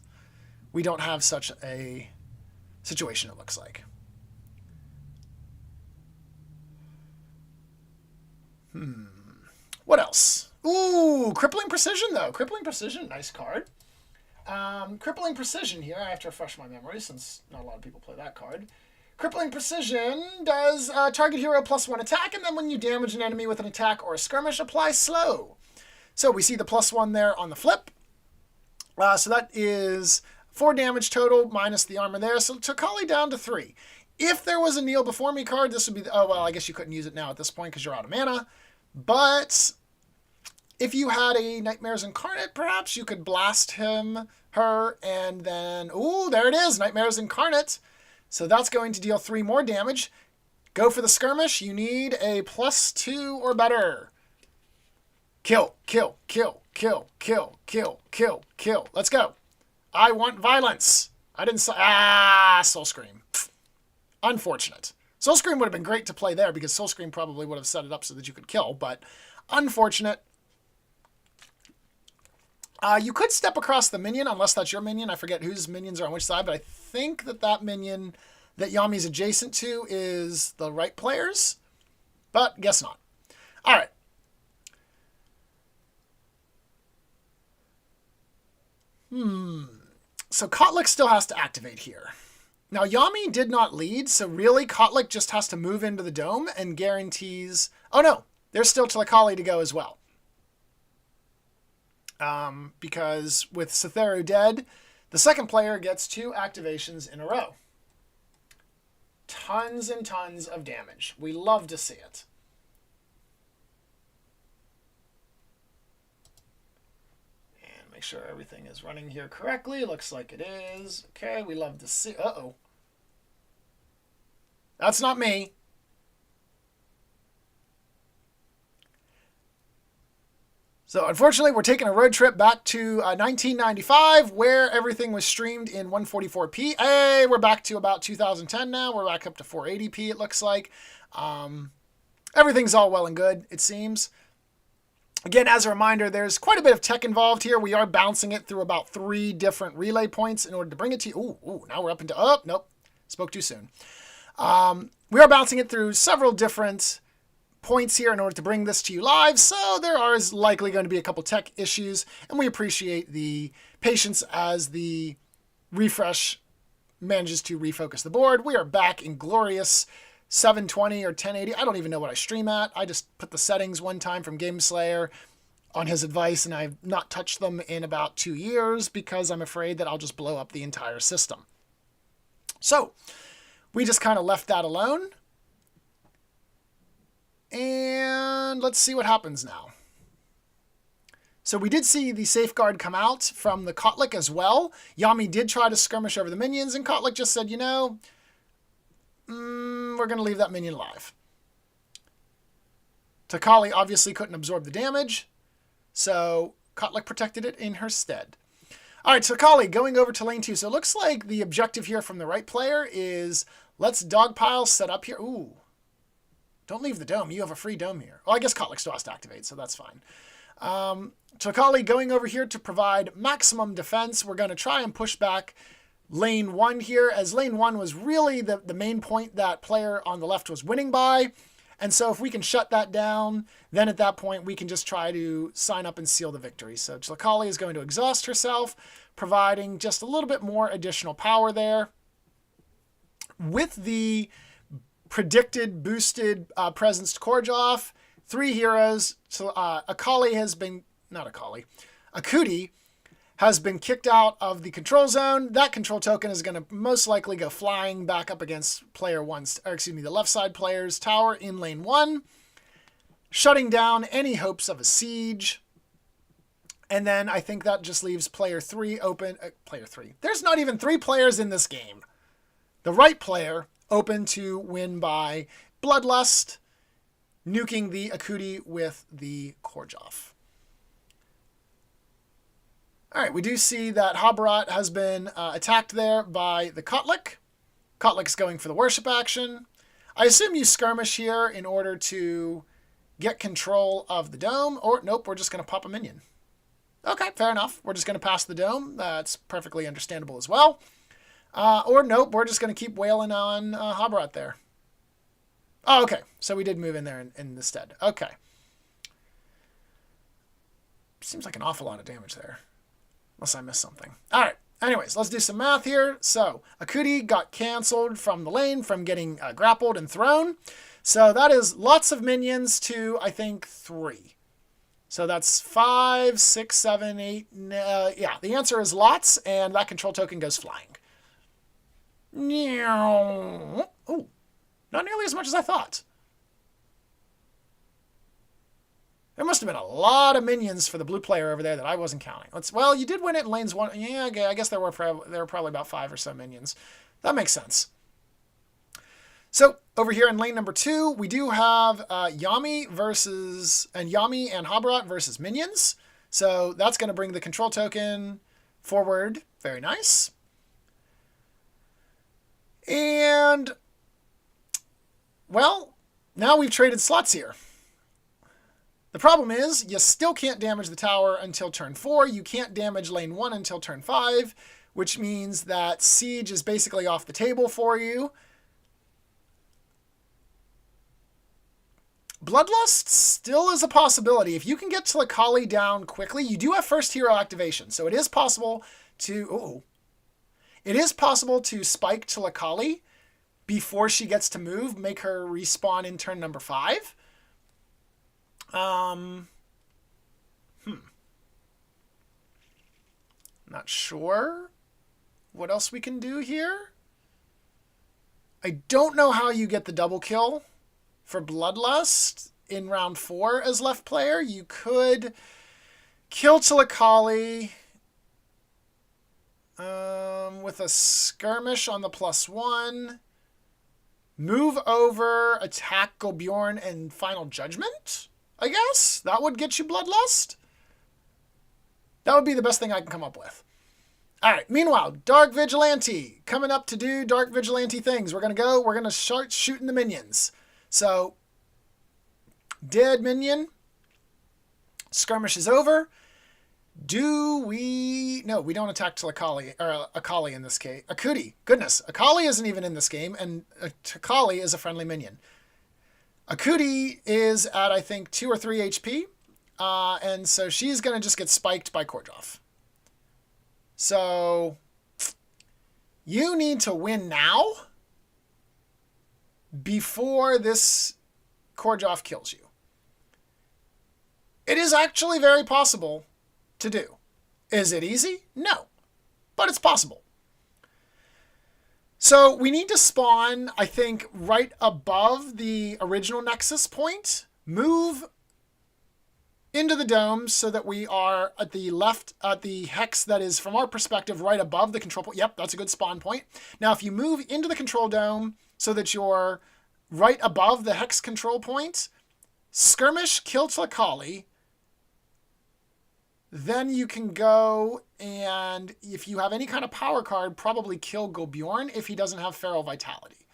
we don't have such a situation, it looks like. What else? Ooh, Ooh, Crippling Precision, though. Crippling Precision, nice card. Crippling Precision here. I have to refresh my memory since not a lot of people play that card. Crippling Precision does target hero +1 attack, and then when you damage an enemy with an attack or a skirmish, apply slow. So we see the +1 there on the flip. So that is 4 damage total minus the armor there. So Takali down to 3. If there was a Kneel Before Me card, this would be... oh, well, I guess you couldn't use it now at this point because you're out of mana. But if you had a Nightmares Incarnate, perhaps you could blast him, her, and then... ooh, there it is, Nightmares Incarnate. So that's going to deal 3 more damage. Go for the skirmish. You need a +2 or better. Kill, kill, kill, kill, kill, kill, kill, kill. Let's go. I want violence. I didn't say... Soul Scream. Unfortunate. Soul Scream would have been great to play there because Soul Scream probably would have set it up so that you could kill, but unfortunate. You could step across the minion, unless that's your minion. I forget whose minions are on which side, but I think that minion that Yami's adjacent to is the right player's, but guess not. All right. So Kotlik still has to activate here. Now, Yami did not lead, so really Kotlik just has to move into the dome and guarantees... oh, no. There's still Tlaakali to go as well. Because with Cytheru dead, the second player gets 2 activations in a row. Tons and tons of damage. We love to see it. And make sure everything is running here correctly. Looks like it is. Okay, we love to see... uh-oh. That's not me. So unfortunately, we're taking a road trip back to 1995, where everything was streamed in 144p. Hey, we're back to about 2010 now. We're back up to 480p, it looks like. Everything's all well and good, it seems. Again, as a reminder, there's quite a bit of tech involved here. We are bouncing it through about 3 different relay points in order to bring it to you. Ooh, now we're up into... oh, nope. Spoke too soon. We are bouncing it through several different points here in order to bring this to you live, so there is likely going to be a couple tech issues, and we appreciate the patience as the refresh manages to refocus the board. We are back in glorious 720 or 1080. I don't even know what I stream at. I just put the settings one time from Game Slayer on his advice, and I've not touched them in about 2 years because I'm afraid that I'll just blow up the entire system. So we just kind of left that alone. And let's see what happens now. So we did see the safeguard come out from the Kotlik as well. Yami did try to skirmish over the minions, and Kotlik just said, you know, we're going to leave that minion alive. Takali obviously couldn't absorb the damage, so Kotlik protected it in her stead. All right, Takali going over to lane 2. So it looks like the objective here from the right player is let's dogpile set up here. Ooh. Don't leave the dome. You have a free dome here. Well, I guess Kotlik still has to activate, so that's fine. Takali going over here to provide maximum defense. We're going to try and push back lane 1 here, as lane 1 was really the main point that player on the left was winning by. And so if we can shut that down, then at that point we can just try to sign up and seal the victory. So Takali is going to exhaust herself, providing just a little bit more additional power there. With the predicted boosted presence to Korjov, 3 heroes. So Akali has been, not Akali, Akuti has been kicked out of the control zone. That control token is going to most likely go flying back up against player 1's, or excuse me, the left side player's tower in lane 1, shutting down any hopes of a siege. And then I think that just leaves player 3 open. Player 3. There's not even 3 players in this game. The right player open to win by Bloodlust, nuking the Akuti with the Korjov. All right, we do see that Habarat has been attacked there by the Kotlik. Kotlik's going for the worship action. I assume you skirmish here in order to get control of the dome, or nope, we're just going to pop a minion. Okay, fair enough. We're just going to pass the dome. That's perfectly understandable as well. Or nope, we're just going to keep wailing on Habarat there. Oh, okay. So we did move in there in the stead. Okay. Seems like an awful lot of damage there. Unless I missed something. All right. Anyways, let's do some math here. So, Akuti got canceled from the lane from getting grappled and thrown. So that is lots of minions to, I think, 3. So that's 5, 6, 7, 8. Yeah, the answer is lots, and that control token goes flying. Oh, not nearly as much as I thought. There must have been a lot of minions for the blue player over there that I wasn't counting. Well, you did win it in lanes 1. Yeah, I guess there were probably about 5 or so minions. That makes sense. So over here in lane number 2, we do have Yami and Habarat versus minions. So that's going to bring the control token forward. Very nice. And, well, now we've traded slots here. The problem is you still can't damage the tower until turn 4. You can't damage lane 1 until turn 5, which means that siege is basically off the table for you. Bloodlust still is a possibility. If you can get Tilakali down quickly, you do have first hero activation, so it is possible to spike Tilakali before she gets to move, make her respawn in turn number 5. Not sure what else we can do here. I don't know how you get the double kill for Bloodlust in round 4 as left player. You could kill Tilakali with a skirmish on the +1. Move over, attack Golbjorn and Final Judgment, I guess. That would get you Bloodlust. That would be the best thing I can come up with. All right, meanwhile, Dark Vigilante. Coming up to do Dark Vigilante things. We're going to start shooting the minions. So, dead minion. Skirmish is over. No, we don't attack Tilakali, or Akali in this case. Akuti. Goodness, Akali isn't even in this game, and Akali is a friendly minion. Akuti is at, I think, 2 or 3 HP, and so she's going to just get spiked by Kordjov. So, you need to win now before this Kordjov kills you. It is actually very possible to do. Is it easy? No. But it's possible. So we need to spawn, I think, right above the original Nexus point. Move into the dome so that we are at the left, at the hex that is, from our perspective, right above the control point. Yep, that's a good spawn point. Now, if you move into the control dome so that you're right above the hex control point, skirmish, kill Tilakali. Then you can go and, if you have any kind of power card, probably kill Golbjorn if he doesn't have Feral Vitality.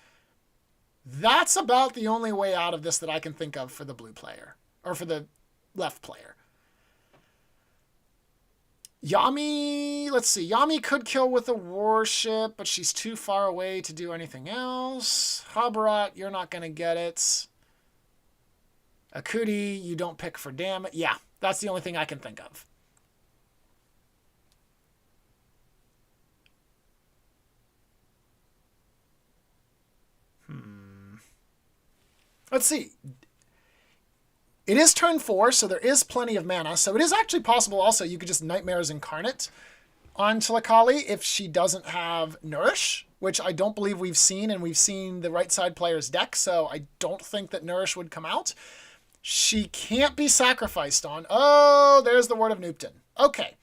That's about the only way out of this that I can think of for the blue player, or for the left player. Yami, let's see. Yami could kill with a warship, but she's too far away to do anything else. Habarat, you're not going to get it. Akuti, you don't pick for damage. Yeah, that's the only thing I can think of. Let's see. It is turn 4, so there is plenty of mana. So it is actually possible also you could just Nightmares Incarnate on Tilakali if she doesn't have Nourish, which I don't believe we've seen, and we've seen the right side player's deck, so I don't think that Nourish would come out. She can't be sacrificed on. Oh, there's the Word of Nupton. Okay.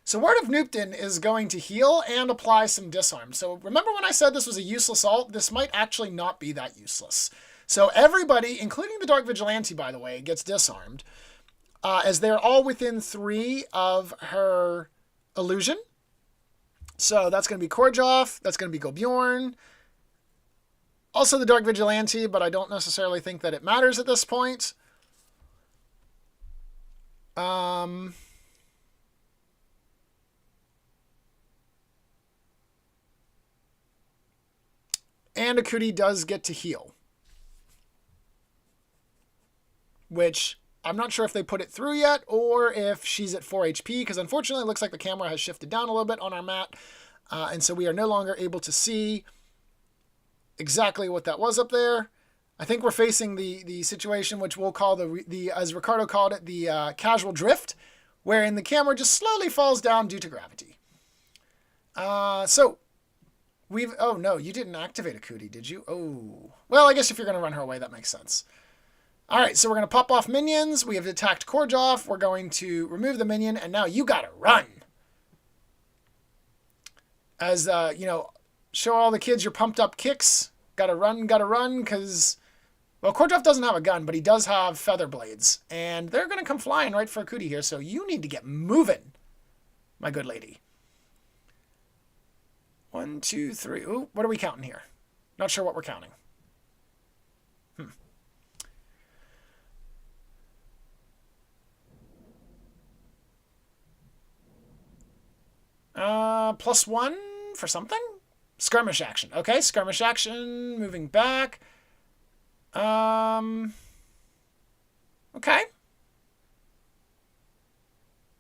So Word of Nupton is going to heal and apply some disarm. So remember when I said this was a useless ult? This might actually not be that useless. So everybody, including the Dark Vigilante, by the way, gets disarmed, as they're all within 3 of her illusion. So that's going to be Kordjov, that's going to be Golbjorn, also the Dark Vigilante, but I don't necessarily think that it matters at this point. And Akuti does get to heal, which I'm not sure if they put it through yet or if she's at 4 HP, because unfortunately it looks like the camera has shifted down a little bit on our mat. And so we are no longer able to see exactly what that was up there. I think we're facing the situation which we'll call the as Ricardo called it, the casual drift, wherein the camera just slowly falls down due to gravity. So we've... Oh, no, you didn't activate a cootie, did you? Oh. Well, I guess if you're going to run her away, that makes sense. All right, so we're going to pop off minions. We have attacked Korjov. We're going to remove the minion, and now you got to run. As, show all the kids your pumped up kicks. Gotta run, because... Well, Korjov doesn't have a gun, but he does have feather blades. And they're going to come flying right for a cootie here, so you need to get moving, my good lady. 1, 2, 3. Ooh, what are we counting here? Not sure what we're counting. +1 for something? Skirmish action. Okay, skirmish action, moving back. Okay.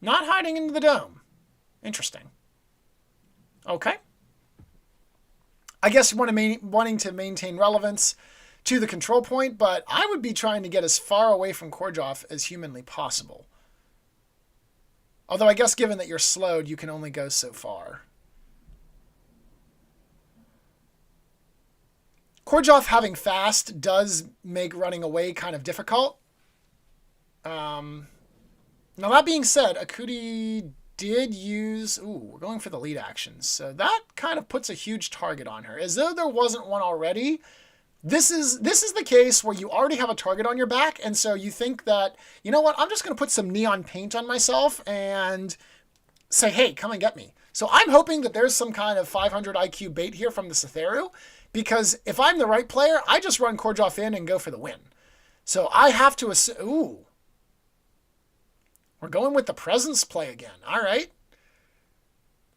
Not hiding into the dome. Interesting. Okay. I guess wanting to maintain relevance to the control point, but I would be trying to get as far away from Korjov as humanly possible. Although I guess given that you're slowed, you can only go so far. Korjov having fast does make running away kind of difficult. Now that being said, Akuti did use... Ooh, we're going for the lead actions. So that kind of puts a huge target on her. As though there wasn't one already. This is the case where you already have a target on your back, and so you think that, you know what, I'm just going to put some neon paint on myself and say, hey, come and get me. So I'm hoping that there's some kind of 500 IQ bait here from the Cytheru, because if I'm the right player, I just run Korjov in and go for the win. So I have to assume... Ooh. We're going with the presence play again. All right.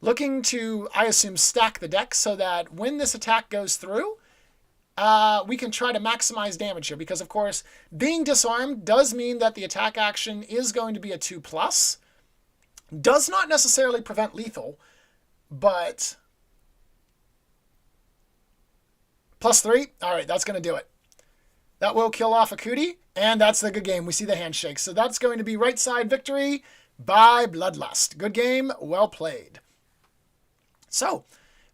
Looking to, I assume, stack the deck so that when this attack goes through... we can try to maximize damage here because, of course, being disarmed does mean that the attack action is going to be a 2+. Does not necessarily prevent lethal, but... +3. All right, that's going to do it. That will kill off Akuti, and that's the good game. We see the handshake. So that's going to be right side victory by Bloodlust. Good game. Well played. So...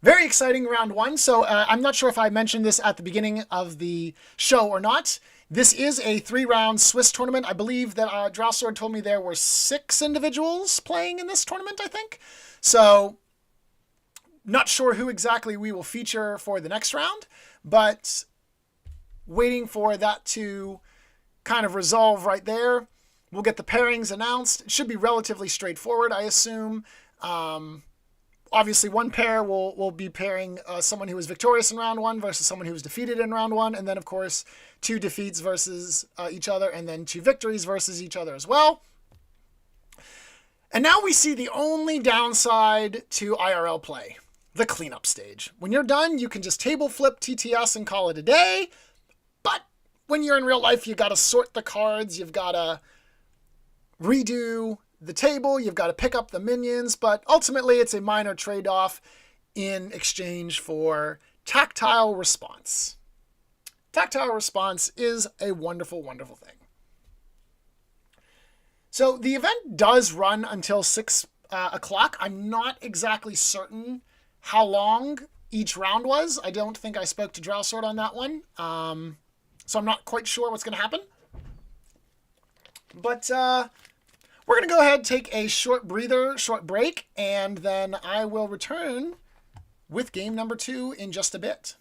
very exciting round one. So I'm not sure if I mentioned this at the beginning of the show or not. This is a 3-round Swiss tournament. I believe that Drowsword told me there were 6 individuals playing in this tournament, I think. So not sure who exactly we will feature for the next round, but waiting for that to kind of resolve right there. We'll get the pairings announced. It should be relatively straightforward, I assume. Obviously, one pair will be pairing someone who was victorious in round 1 versus someone who was defeated in round 1. And then, of course, 2 defeats versus each other, and then 2 victories versus each other as well. And now we see the only downside to IRL play, the cleanup stage. When you're done, you can just table flip TTS and call it a day. But when you're in real life, you've got to sort the cards. You've got to redo the table, you've got to pick up the minions, but ultimately it's a minor trade-off in exchange for tactile response. Tactile response is a wonderful, wonderful thing. So the event does run until 6 o'clock. I'm not exactly certain how long each round was. I don't think I spoke to Drowsword on that one. So I'm not quite sure what's going to happen. But we're going to go ahead and take a short break, and then I will return with game number 2 in just a bit.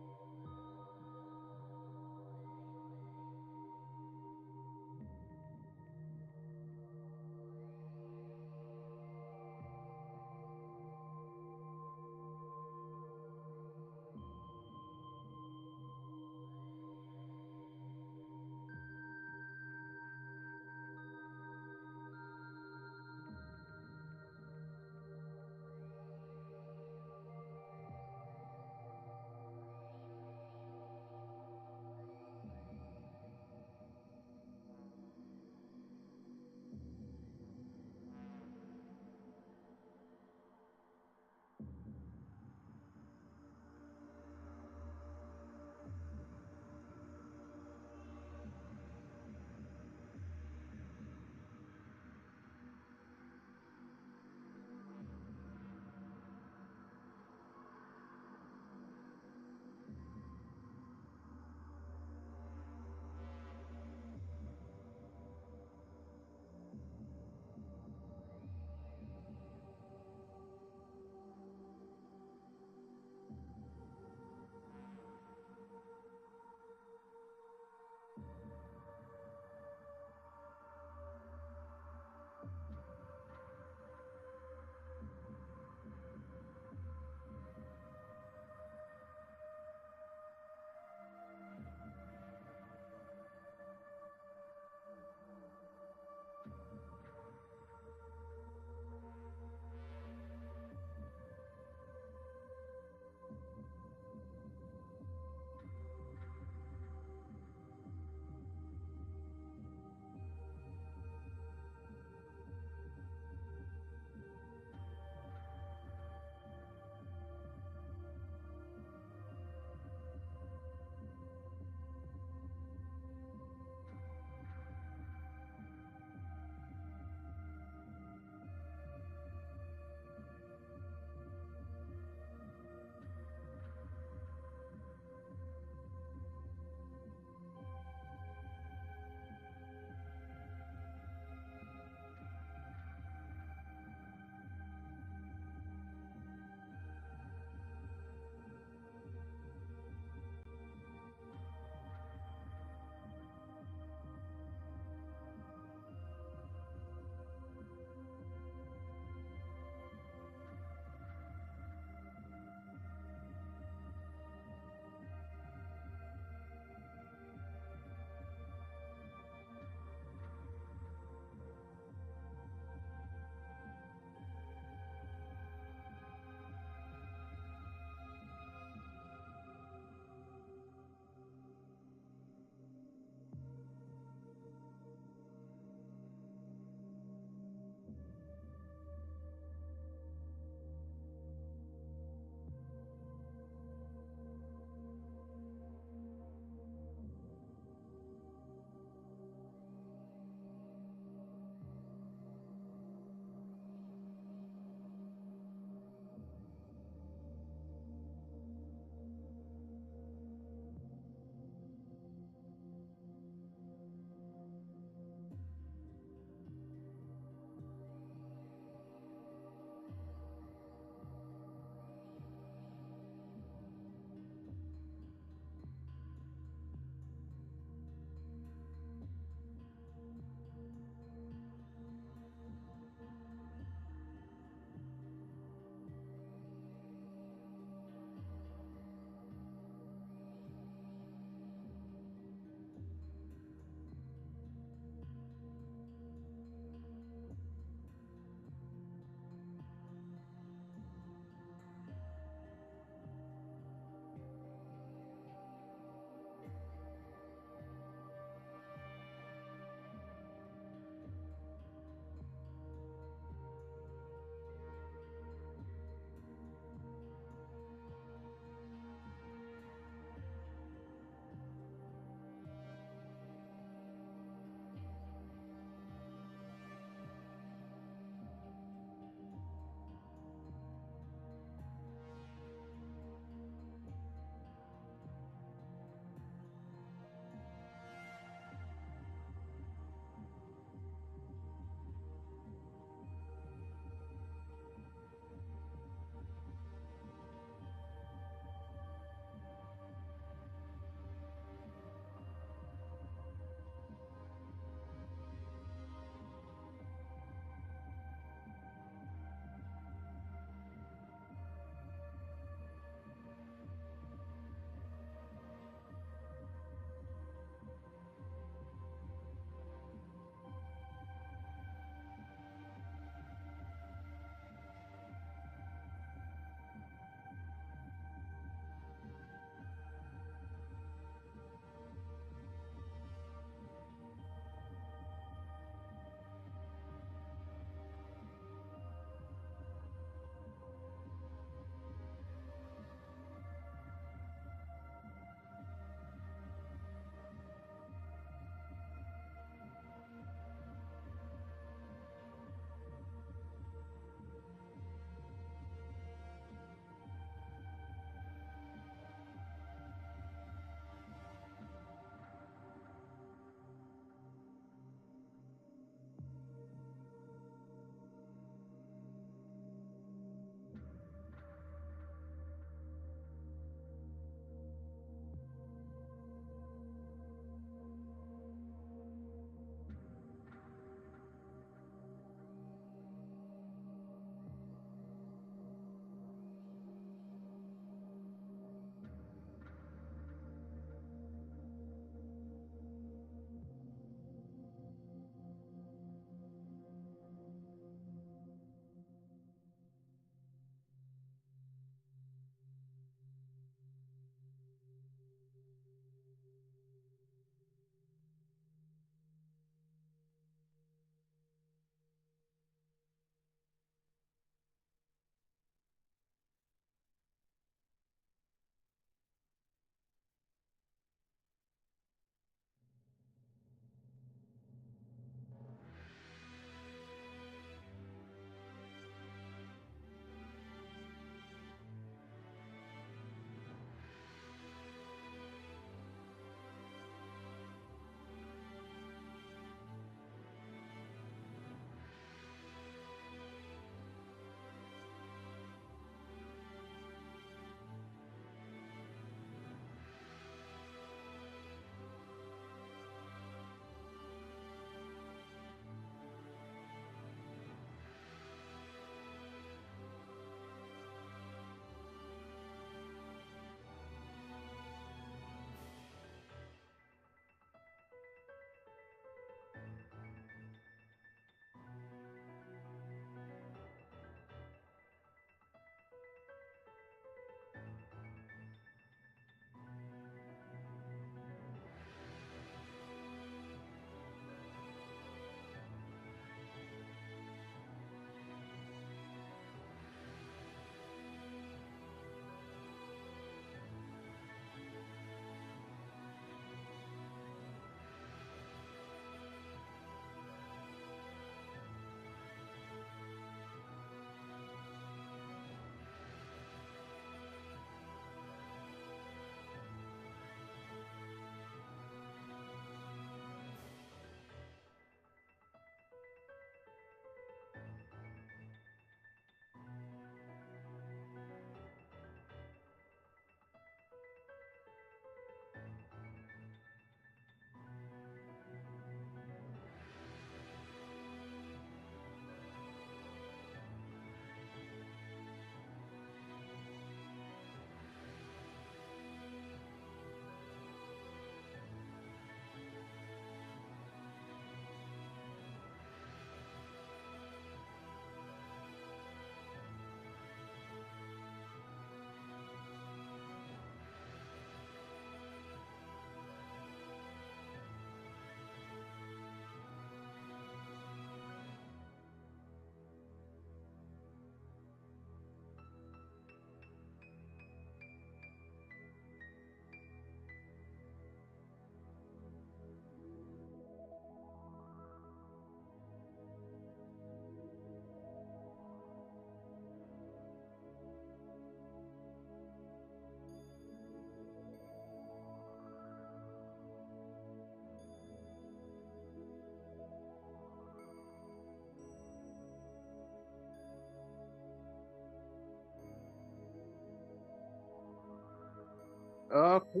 Okay.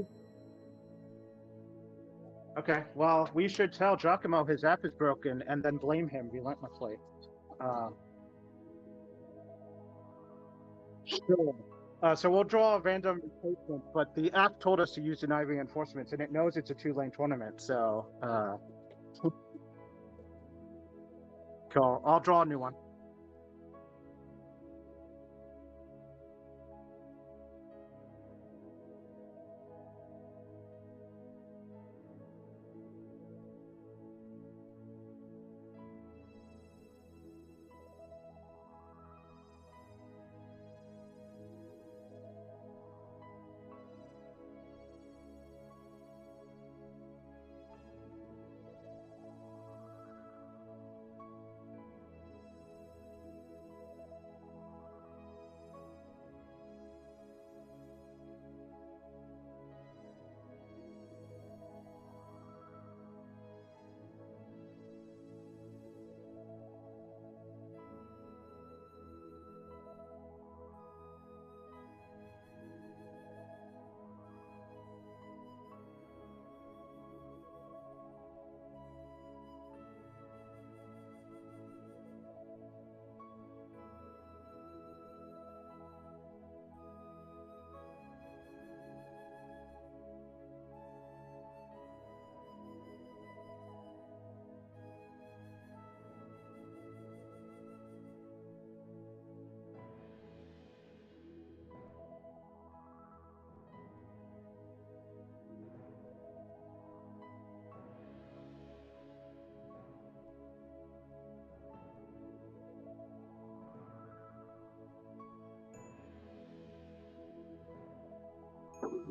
Okay. Well, we should tell Giacomo his app is broken and then blame him relentlessly. Sure. So we'll draw a random replacement, but the app told us to use deny reinforcements, and it knows it's a 2-lane tournament. So, cool. I'll draw a new one.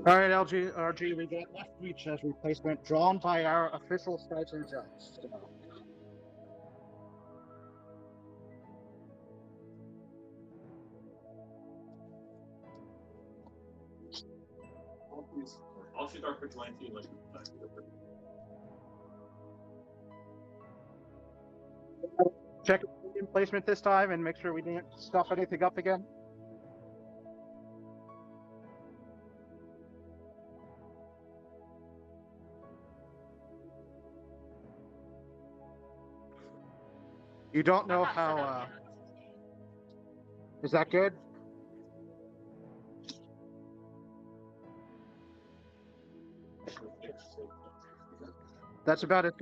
All right, RG, we got left reach as replacement, drawn by our official Skytear judge. So. I'll shoot our vigilante like Check placement this time and make sure we didn't stuff anything up again. You don't know how. Is that good? That's about it.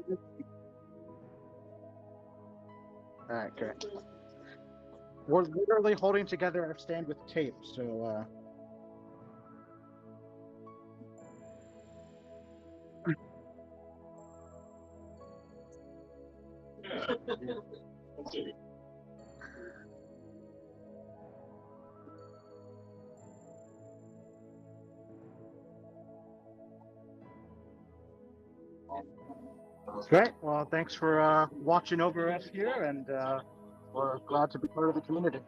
All right, good. We're literally holding together our stand with tape, so. yeah. Great. Well, thanks for watching over us here, and we're glad to be part of the community.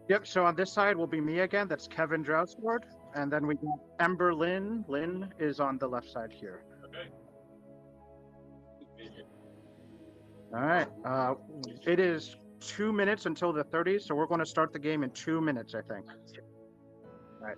Yep, so on this side will be me again. That's Kevin Droughsword. And then we got Ember Lynn. Lynn is on the left side here. Okay. All right. It is 2 minutes until the 30s, so we're going to start the game in 2 minutes, I think. All right.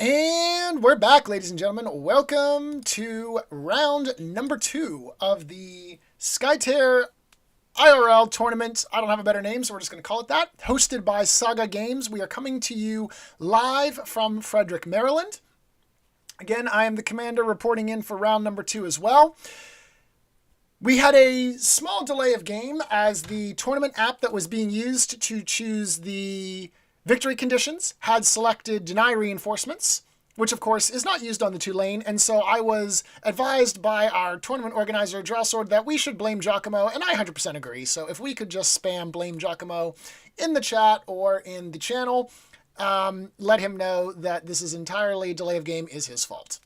And we're back, ladies and gentlemen. Welcome to round number 2 of the Skytear IRL tournament. I don't have a better name, so we're just going to call it that. Hosted by Saga Games. We are coming to you live from Frederick, Maryland. Again, I am the commander reporting in for round number 2 as well. We had a small delay of game as the tournament app that was being used to choose the victory conditions had selected deny reinforcements, which of course is not used on the 2-lane, and so I was advised by our tournament organizer, Drawsword, that we should blame Giacomo, and I 100% agree. So if we could just spam blame Giacomo in the chat or in the channel, let him know that this is entirely delay of game is his fault.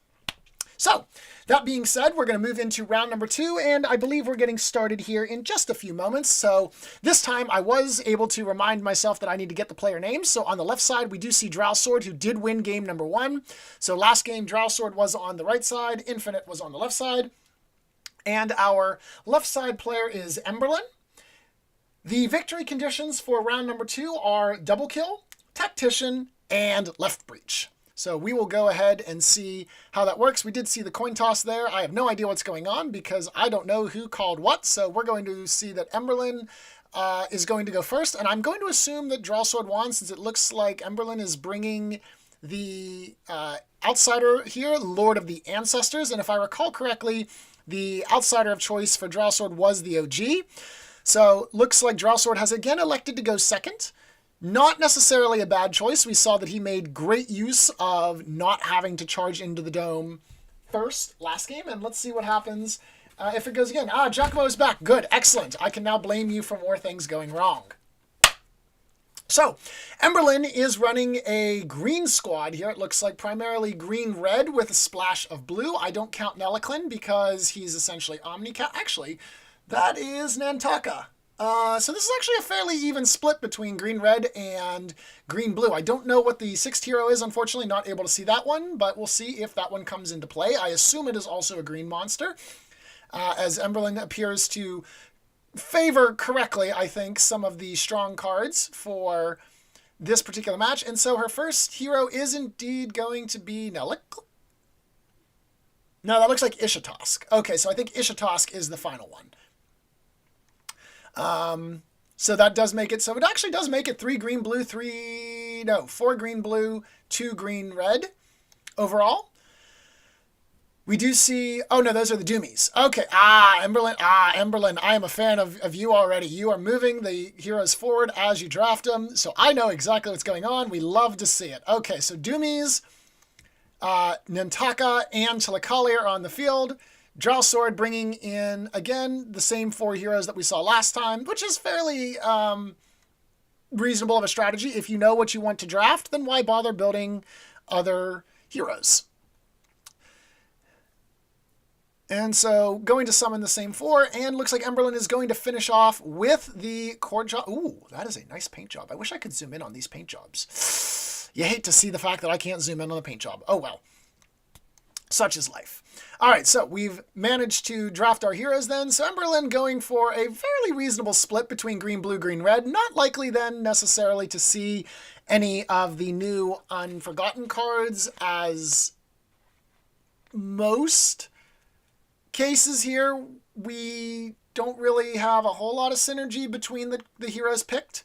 So, that being said, we're going to move into round number 2, and I believe we're getting started here in just a few moments. So, this time I was able to remind myself that I need to get the player names. So, on the left side, we do see Drowsword, who did win game number 1. So, last game, Drowsword was on the right side, Infinite was on the left side. And our left side player is Emberlyn. The victory conditions for round number 2 are double kill, tactician, and left breach. So we will go ahead and see how that works. We did see the coin toss there. I have no idea what's going on because I don't know who called what. So we're going to see that Emberlyn is going to go first. And I'm going to assume that Drowsword won since it looks like Emberlyn is bringing the outsider here, Lord of the Ancestors. And if I recall correctly, the outsider of choice for Drowsword was the OG. So looks like Drowsword has again elected to go second. Not necessarily a bad choice. We saw that he made great use of not having to charge into the dome first last game. And let's see what happens if it goes again. Giacomo is back. Good. Excellent. I can now blame you for more things going wrong. So, Emberlyn is running a green squad here. It looks like primarily green-red with a splash of blue. I don't count Neliclin because he's essentially Omnicat. Actually, that is Nantaka. So this is actually a fairly even split between green-red and green-blue. I don't know what the 6th hero is, unfortunately, not able to see that one, but we'll see if that one comes into play. I assume it is also a green monster, as Emberlyn appears to favor correctly, I think, some of the strong cards for this particular match. And so her first hero is indeed going to be No, that looks like Ishatosk. Okay, so I think Ishatosk is the final one. So that does make it, so it actually does make it 4 green, blue, 2 green, red overall. We do see, oh no, those are the Doomies. Okay, Emberlyn, I am a fan of you already. You are moving the heroes forward as you draft them, so I know exactly what's going on. We love to see it. Okay, so Doomies, Nantaka, and Tilakali are on the field. Drowsword bringing in, again, the same 4 heroes that we saw last time, which is fairly reasonable of a strategy. If you know what you want to draft, then why bother building other heroes? And so going to summon the same 4, and looks like Emberlyn is going to finish off with the core job. Ooh, that is a nice paint job. I wish I could zoom in on these paint jobs. You hate to see the fact that I can't zoom in on the paint job. Oh well. Such is life. All right, so we've managed to draft our heroes then. So Emberlyn going for a fairly reasonable split between green, blue, green, red. Not likely then necessarily to see any of the new Unforgotten cards, as most cases here we don't really have a whole lot of synergy between the heroes picked.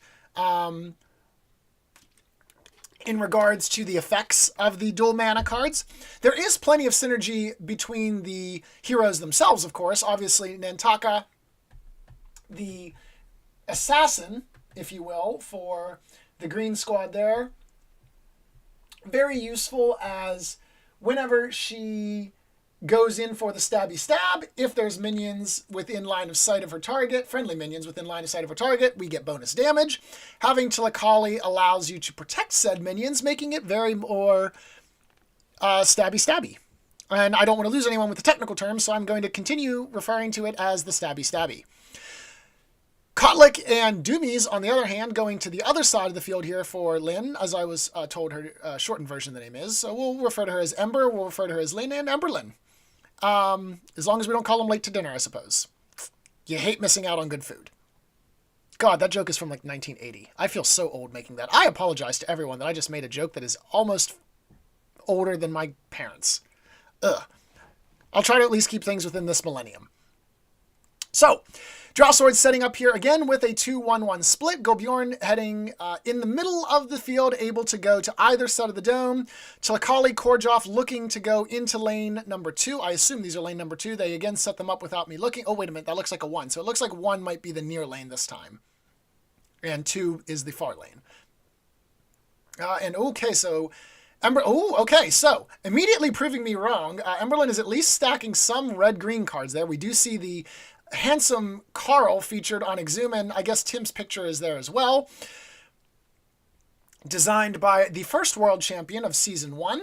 In regards to the effects of the dual mana cards. There is plenty of synergy between the heroes themselves, of course. Obviously, Nantaka, the assassin, if you will, for the green squad there. Very useful as whenever she goes in for the stabby stab, if there's minions within line of sight of her target, friendly minions within line of sight of her target, we get bonus damage. Having Tilakali allows you to protect said minions, making it very more stabby. And I don't want to lose anyone with the technical terms, so I'm going to continue referring to it as the stabby. Kotlik and Doomies, on the other hand, going to the other side of the field here for Lynn, as I was told her shortened version of the name is. So we'll refer to her as Ember, we'll refer to her as Lynn and Emberlyn. As long as we don't call them late to dinner, I suppose. You hate missing out on good food. God, that joke is from like 1980. I feel so old making that. I apologize to everyone that I just made a joke that is almost older than my parents. Ugh. I'll try to at least keep things within this millennium. So, Drowsword setting up here again with a 2-1-1 split. Gobjorn heading in the middle of the field, able to go to either side of the dome. Tilakali, Korjoff looking to go into lane number 2. I assume these are lane number 2. They again set them up without me looking. Oh, wait a minute. That looks like a 1. So it looks like 1 might be the near lane this time. And 2 is the far lane. And okay, so okay, so immediately proving me wrong, Emberlyn is at least stacking some red-green cards there. We do see the handsome Carl featured on Exhum, and I guess Tim's picture is there as well. Designed by the first world champion of Season 1.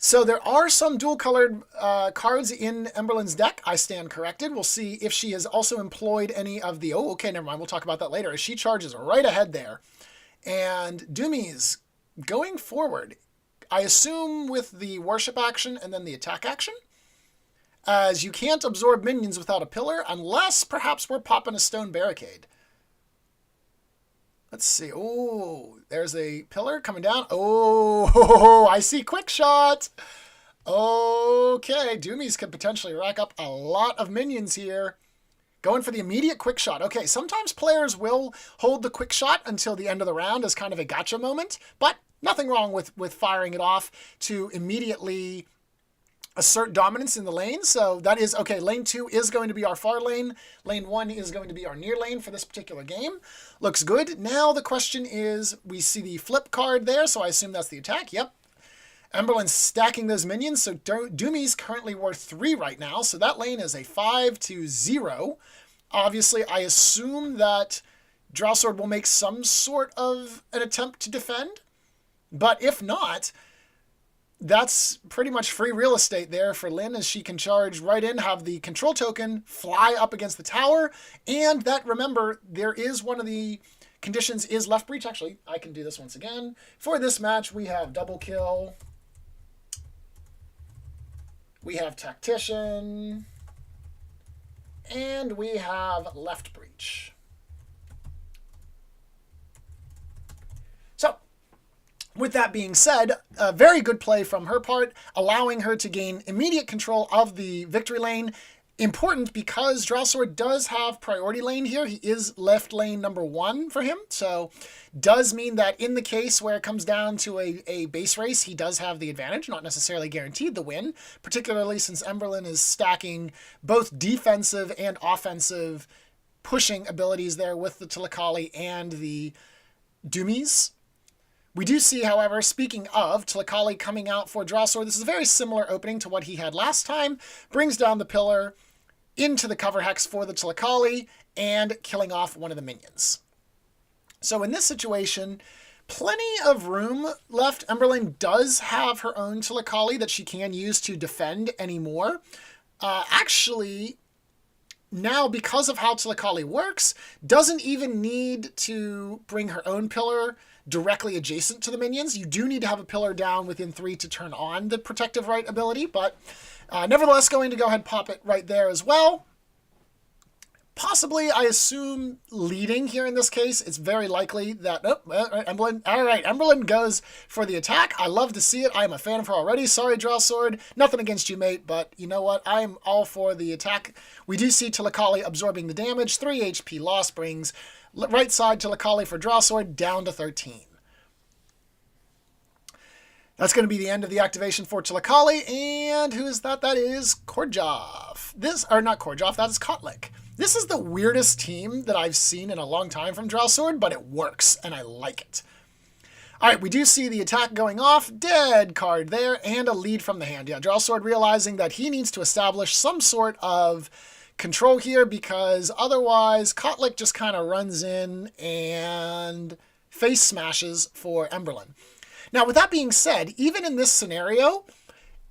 So there are some dual-colored cards in Emberlin's deck. I stand corrected. We'll see if she has also employed any of the... Oh, okay, never mind. We'll talk about that later. As she charges right ahead there. And Doomy's going forward, I assume with the worship action and then the attack action, as you can't absorb minions without a pillar, unless perhaps we're popping a stone barricade. Let's see. Oh, there's a pillar coming down. Oh, I see quick shot. Okay, Doomies could potentially rack up a lot of minions here. Going for the immediate quick shot. Okay, sometimes players will hold the quick shot until the end of the round as kind of a gotcha moment, but nothing wrong with firing it off to immediately assert dominance in the lane. So that is, okay, lane 2 is going to be our far lane. Lane 1 is going to be our near lane for this particular game. Looks good. Now the question is, we see the flip card there, so I assume that's the attack. Yep. Emberlin's stacking those minions, so Doomy's currently worth 3 right now, so that lane is a 5-0. Obviously, I assume that Drawsword will make some sort of an attempt to defend, but if not, that's pretty much free real estate there for Lynn, as she can charge right in, have the control token, fly up against the tower, and that, remember, there is one of the conditions is left breach. Actually, I can do this once again. For this match, we have double kill. We have tactician. And we have left breach. So, with that being said, a very good play from her part, allowing her to gain immediate control of the victory lane. Important because Drawsword does have priority lane here. He is left lane number 1 for him. So does mean that in the case where it comes down to a base race, he does have the advantage, not necessarily guaranteed the win, particularly since Emberlin is stacking both defensive and offensive pushing abilities there with the Tilakali and the Doomies. We do see, however, speaking of Tilakali coming out for Drawsword, this is a very similar opening to what he had last time. Brings down the pillar into the cover hex for the Tilakali and killing off one of the minions. So in this situation, plenty of room left. Emberlin does have her own Tilakali that she can use to defend anymore. Actually, now because of how Tilakali works, doesn't even need to bring her own pillar directly adjacent to the minions. You do need to have a pillar down within 3 to turn on the protective right ability, but nevertheless going to go ahead and pop it right there as well. Possibly, I assume, leading here in this case. It's very likely that... Oh, Emberlin. All right, Emberlin goes for the attack. I love to see it. I am a fan of her already. Sorry, Drawsword. Nothing against you, mate, but you know what? I am all for the attack. We do see Tilakali absorbing the damage. 3 HP loss brings right side Tilakali for Drawsword down to 13. That's going to be the end of the activation for Tilakali. And who is that? That is Korjov. Not Korjov, that is Kotlik. This is the weirdest team that I've seen in a long time from Drawsword, but it works, and I like it. All right, we do see the attack going off. Dead card there, and a lead from the hand. Yeah, Drawsword realizing that he needs to establish some sort of control here, because otherwise Kotlik just kind of runs in and face smashes for Emberlin. Now, with that being said, even in this scenario,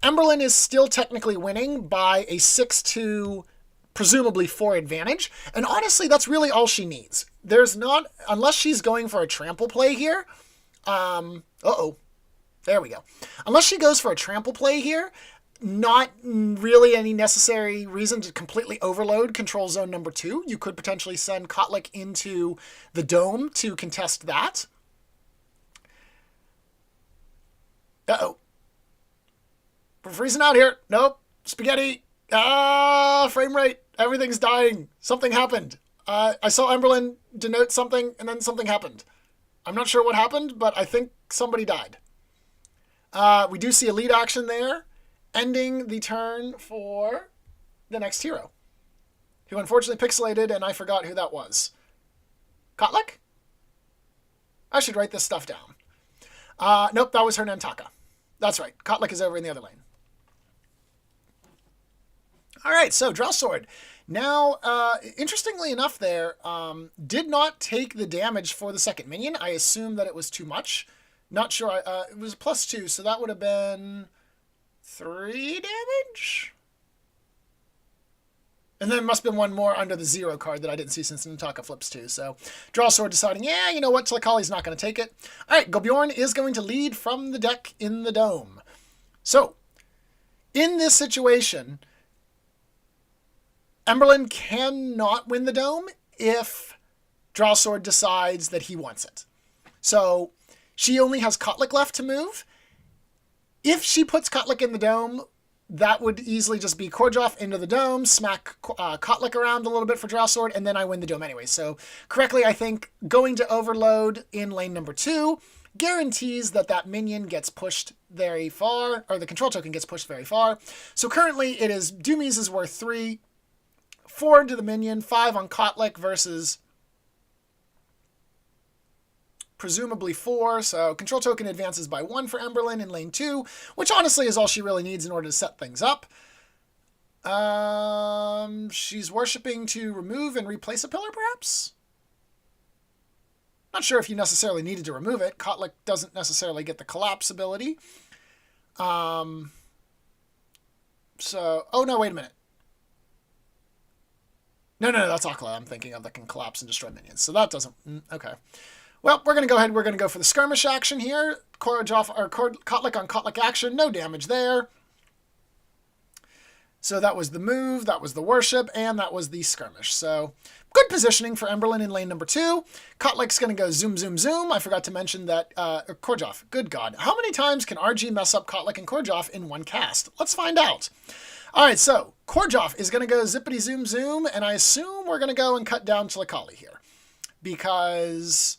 Emberlin is still technically winning by a 6-2, presumably 4 advantage. And honestly, that's really all she needs. There's not, unless she's going for a trample play here. There we go. Unless she goes for a trample play here, not really any necessary reason to completely overload control zone number 2. You could potentially send Kotlik into the dome to contest that. Uh-oh. We're freezing out here. Nope. Spaghetti. Frame rate. Everything's dying. Something happened. I saw Emberlin denote something, and then something happened. I'm not sure what happened, but I think somebody died. We do see a lead action there, ending the turn for the next hero, who unfortunately pixelated, and I forgot who that was. Kotlik? I should write this stuff down. Nope, that was her Nantaka. That's right. Kotlik is over in the other lane. All right, so Drawsword. Now, interestingly enough there, did not take the damage for the second minion. I assume that it was too much. Not sure. It was +2, so that would have been 3 damage? And then must have been one more under the 0 card that I didn't see since Nantaka flips 2. So draw sword deciding, yeah, you know what, Tilakali's not going to take it. All right, Gobjorn is going to lead from the deck in the dome. So in this situation, Emberlyn cannot win the dome if draw sword decides that he wants it. So she only has Kotlik left to move. If she puts Kotlik in the dome, that would easily just be Kordjoff into the dome, smack Kotlik around a little bit for draw sword, and then I win the dome anyway. So correctly, I think going to overload in lane number 2 guarantees that that minion gets pushed very far, or the control token gets pushed very far. So currently it is Doomies is worth 3, 4 into the minion, 5 on Kotlik versus presumably 4, so control token advances by 1 for Emberlyn in lane 2, which honestly is all she really needs in order to set things up. She's worshipping to remove and replace a pillar, perhaps? Not sure if you necessarily needed to remove it. Kotlik doesn't necessarily get the collapse ability. Oh no, wait a minute. No, that's Akala I'm thinking of that can collapse and destroy minions, so that doesn't, okay. Well, we're going to go ahead. We're going to go for the skirmish action here. Kotlik on Kotlik action. No damage there. So that was the move. That was the worship. And that was the skirmish. So good positioning for Emberlyn in lane number 2. Kotlik's going to go zoom, zoom, zoom. I forgot to mention that Kordjoff. Good God. How many times can RG mess up Kotlik and Kordjoff in one cast? Let's find out. All right, so Kordjoff is going to go zippity, zoom, zoom. And I assume we're going to go and cut down Tilakali here. Because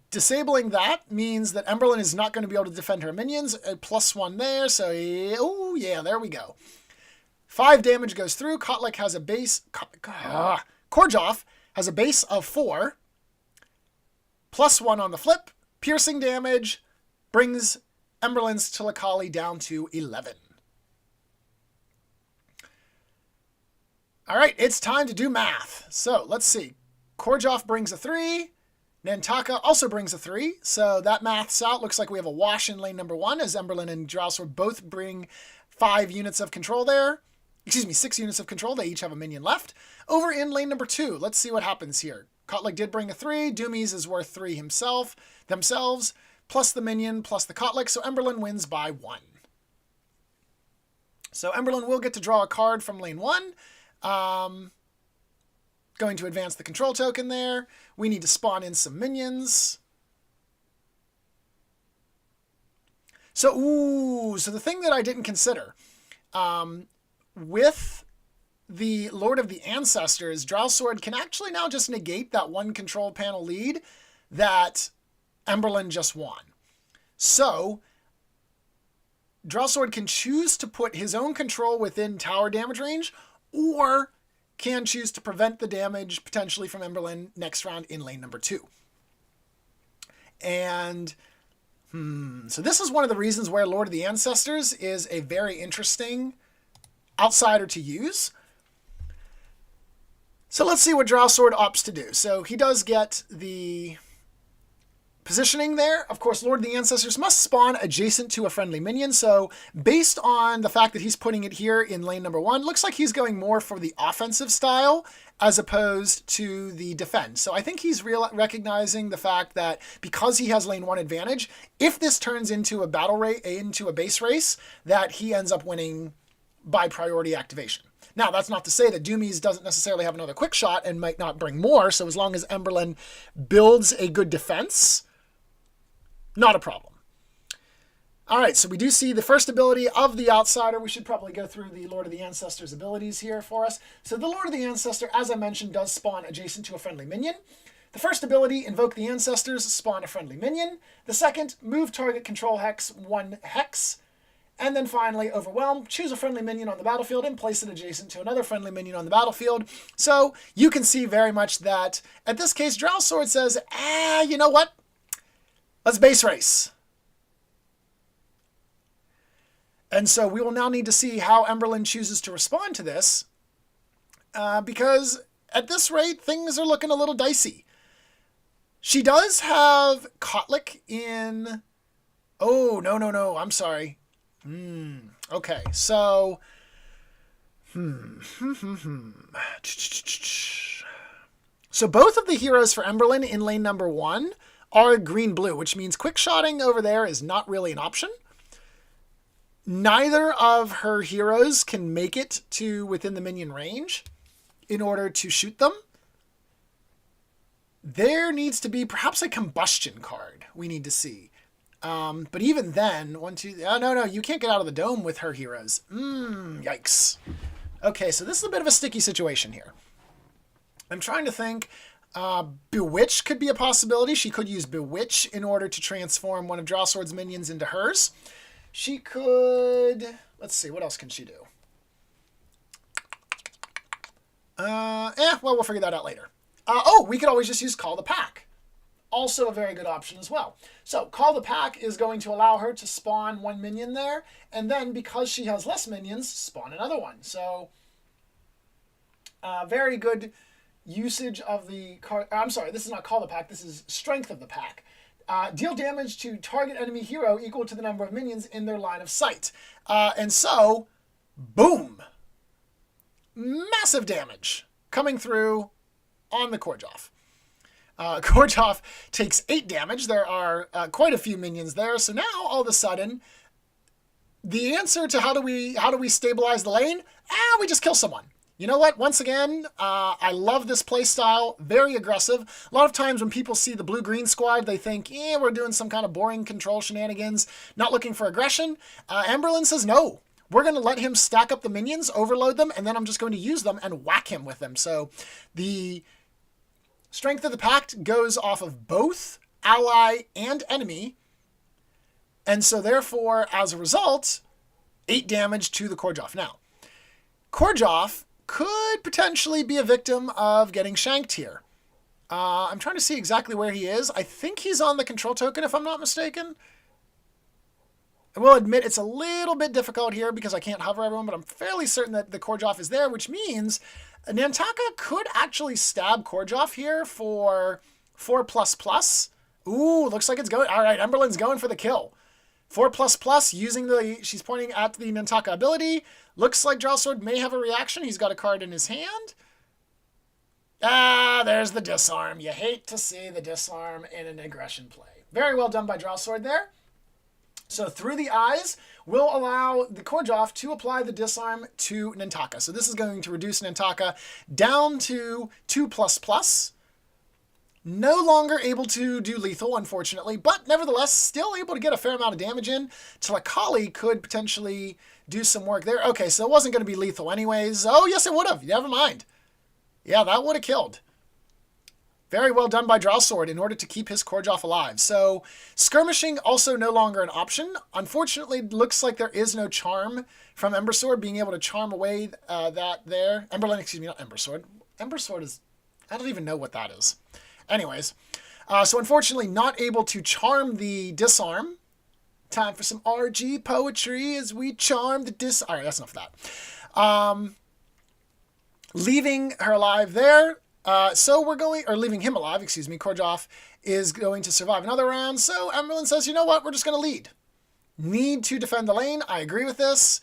disabling that means that Emberlyn is not going to be able to defend her minions. A +1 there, so oh yeah, there we go. 5 damage goes through. Kotlik has a base. Kordjoff has a base of 4. +1 on the flip. Piercing damage brings Emberlyn's Tilakali down to 11. All right, it's time to do math. So let's see. Kordjoff brings a 3. Nantaka also brings a 3, so that maths out. Looks like we have a wash in lane number 1, as Emberlyn and Drowsword both bring 5 units of control there. Excuse me, 6 units of control. They each have a minion left. Over in lane number 2, let's see what happens here. Kotlik did bring a 3. Doomies is worth 3 themselves, plus the minion, plus the Kotlik, so Emberlyn wins by 1. So Emberlyn will get to draw a card from lane 1. Going to advance the control token there. We need to spawn in some minions. So the thing that I didn't consider, with the Lord of the Ancestors, Drowsword can actually now just negate that 1 control panel lead that Emberlyn just won. So Drowsword can choose to put his own control within tower damage range, or can choose to prevent the damage potentially from Emberlyn next round in lane number 2. And so this is one of the reasons where Lord of the Ancestors is a very interesting outsider to use. So let's see what Drowsword opts to do. So he does get the positioning there. Of course, Lord of the Ancestors must spawn adjacent to a friendly minion. So based on the fact that he's putting it here in lane number 1, looks like he's going more for the offensive style as opposed to the defense. So I think he's recognizing the fact that because he has lane 1 advantage, if this turns into a into a base race, that he ends up winning by priority activation. Now, that's not to say that Doomies doesn't necessarily have another quick shot and might not bring more. So as long as Emberlyn builds a good defense, not a problem. All right, so we do see the first ability of the outsider. We should probably go through the Lord of the Ancestors abilities here for us. So the Lord of the Ancestor, as I mentioned, does spawn adjacent to a friendly minion. The first ability, Invoke the Ancestors, spawn a friendly minion. The second, move target control hex 1 hex. And then finally, Overwhelm, choose a friendly minion on the battlefield and place it adjacent to another friendly minion on the battlefield. So you can see very much that, at this case, Drowsword says, you know what? Let's base race. And so we will now need to see how Emberlyn chooses to respond to this, because at this rate, things are looking a little dicey. She does have Kotlik in Oh, no, no, no. I'm sorry. Okay, so... So both of the heroes for Emberlyn in lane number 1 are green-blue, which means quick-shotting over there is not really an option. Neither of her heroes can make it to within the minion range in order to shoot them. There needs to be perhaps a combustion card we need to see. But even then, no, you can't get out of the dome with her heroes. Yikes. Okay, so this is a bit of a sticky situation here. I'm trying to think. Bewitch could be a possibility. She could use Bewitch in order to transform one of Drawsword's minions into hers. She could... Let's see, what else can she do? Well, we'll figure that out later. We could always just use Call the Pack. Also a very good option as well. So Call the Pack is going to allow her to spawn one minion there, and then because she has less minions, spawn another one. So very good usage of the card. I'm sorry, this is not Call the Pack, this is Strength of the Pack. Deal damage to target enemy hero equal to the number of minions in their line of sight. And so, boom! Massive damage coming through on the Korjoff. Korjoff takes 8 damage. There are quite a few minions there. So now, all of a sudden, the answer to how do we stabilize the lane? We just kill someone. You know what? Once again, I love this playstyle. Very aggressive. A lot of times when people see the blue-green squad, they think, we're doing some kind of boring control shenanigans, not looking for aggression. Emberlyn says, no. We're going to let him stack up the minions, overload them, and then I'm just going to use them and whack him with them. So the Strength of the Pact goes off of both ally and enemy. And so therefore, as a result, 8 damage to the Korjoff. Now, Korjoff could potentially be a victim of getting shanked here. I'm trying to see exactly where he is. I think he's on the control token, if I'm not mistaken. I will admit it's a little bit difficult here because I can't hover everyone, but I'm fairly certain that the Korjoff is there, which means Nantaka could actually stab Korjoff here for 4++. Ooh, looks like it's going. All right, Emberlyn's going for the kill. 4++ using she's pointing at the Nantaka ability. Looks like Drawsword may have a reaction. He's got a card in his hand. There's the disarm. You hate to see the disarm in an aggression play. Very well done by Drawsword there. So through the eyes will allow the Korjoff to apply the disarm to Nantaka. So this is going to reduce Nantaka down to 2++. No longer able to do lethal, unfortunately, but nevertheless still able to get a fair amount of damage in. Tilakali could potentially do some work there. Okay, so it wasn't going to be lethal anyways. Oh, yes, it would have. Never mind. Yeah, that would have killed. Very well done by Drawsword in order to keep his Korjoff alive. So skirmishing also no longer an option. Unfortunately, looks like there is no charm from Embersword being able to charm away that there. Emberlyn, excuse me, not Embersword. Embersword is, I don't even know what that is. Anyways, so unfortunately not able to charm the disarm. Time for some RG poetry as we charm the disarm. All right, that's enough of that. Leaving her alive there. Leaving him alive, excuse me, Korjoff is going to survive another round. So Emberlyn says, you know what, we're just going to lead. Need to defend the lane. I agree with this.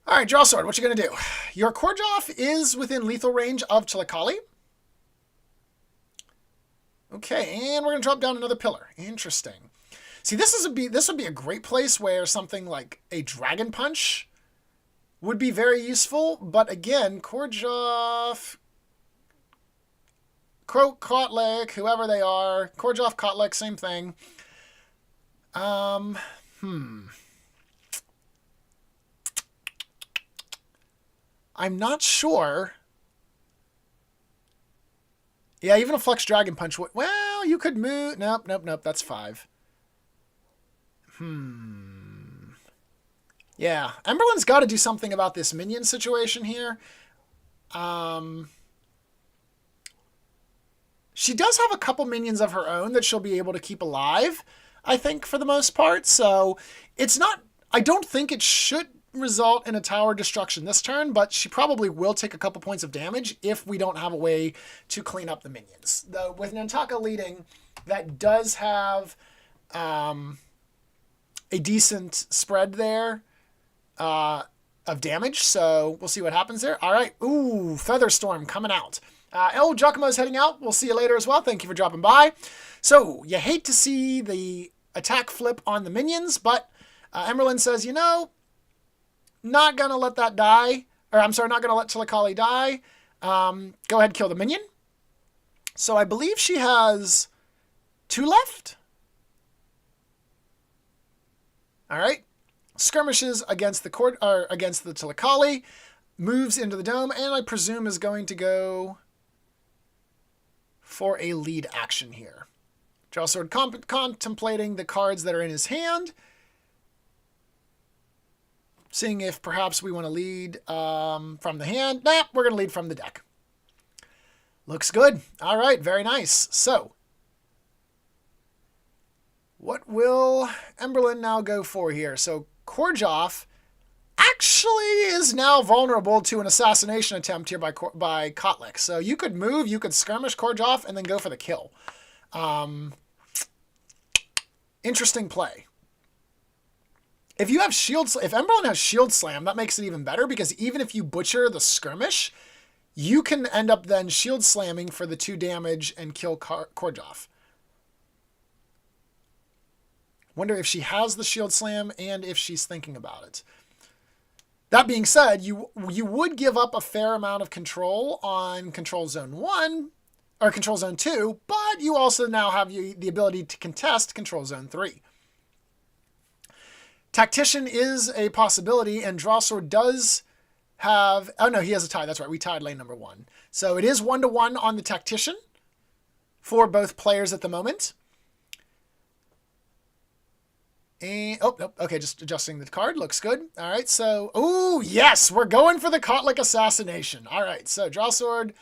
All right, Drawsword, what you going to do? Your Korjoff is within lethal range of Tilakali. Okay, and we're going to drop down another pillar. Interesting. See, this would be a great place where something like a Dragon Punch would be very useful, but again, Korjoff, Kotlik, whoever they are, Korjoff, Kotlik, same thing. I'm not sure. Yeah, even a Flux Dragon Punch would... Well, you could move... Nope, that's 5. Yeah, Emberlyn's got to do something about this minion situation here. She does have a couple minions of her own that she'll be able to keep alive, I think, for the most part. So it's not... I don't think it should result in a tower destruction this turn, but she probably will take a couple points of damage if we don't have a way to clean up the minions. Though with Nantaka leading, that does have a decent spread there of damage. So we'll see what happens there. All right. Ooh, Featherstorm coming out. Giacomo's heading out. We'll see you later as well. Thank you for dropping by. So you hate to see the attack flip on the minions, but Emberlyn says, you know, not going to let that die. Or I'm sorry, not going to let Tilakali die. Go ahead and kill the minion. So I believe she has 2 left. All right. Skirmishes against the Tilakali, moves into the dome, and I presume is going to go for a lead action here. Draw sword contemplating the cards that are in his hand, seeing if perhaps we want to lead from the hand. Nah, we're going to lead from the deck. Looks good. All right, very nice. So, what will Emberlyn now go for here? So, Korjoff actually is now vulnerable to an assassination attempt here by Kotlik. So, you could move, you could skirmish Korjoff, and then go for the kill. Interesting play. If you have if Emberlyn has Shield Slam, that makes it even better, because even if you butcher the skirmish, you can end up then Shield Slamming for the 2 damage and kill Korjoff. Wonder if she has the Shield Slam and if she's thinking about it. That being said, you would give up a fair amount of control on Control Zone 1 or Control Zone 2, but you also now have the ability to contest Control Zone 3. Tactician is a possibility, and Drawsword does have... Oh, no, he has a tie. That's right. We tied lane number 1. So it is 1-1 on the Tactician for both players at the moment. And, oh, nope. Okay, just adjusting the card. Looks good. All right, so... Oh, yes! We're going for the Kotlik Assassination. All right, so Drawsword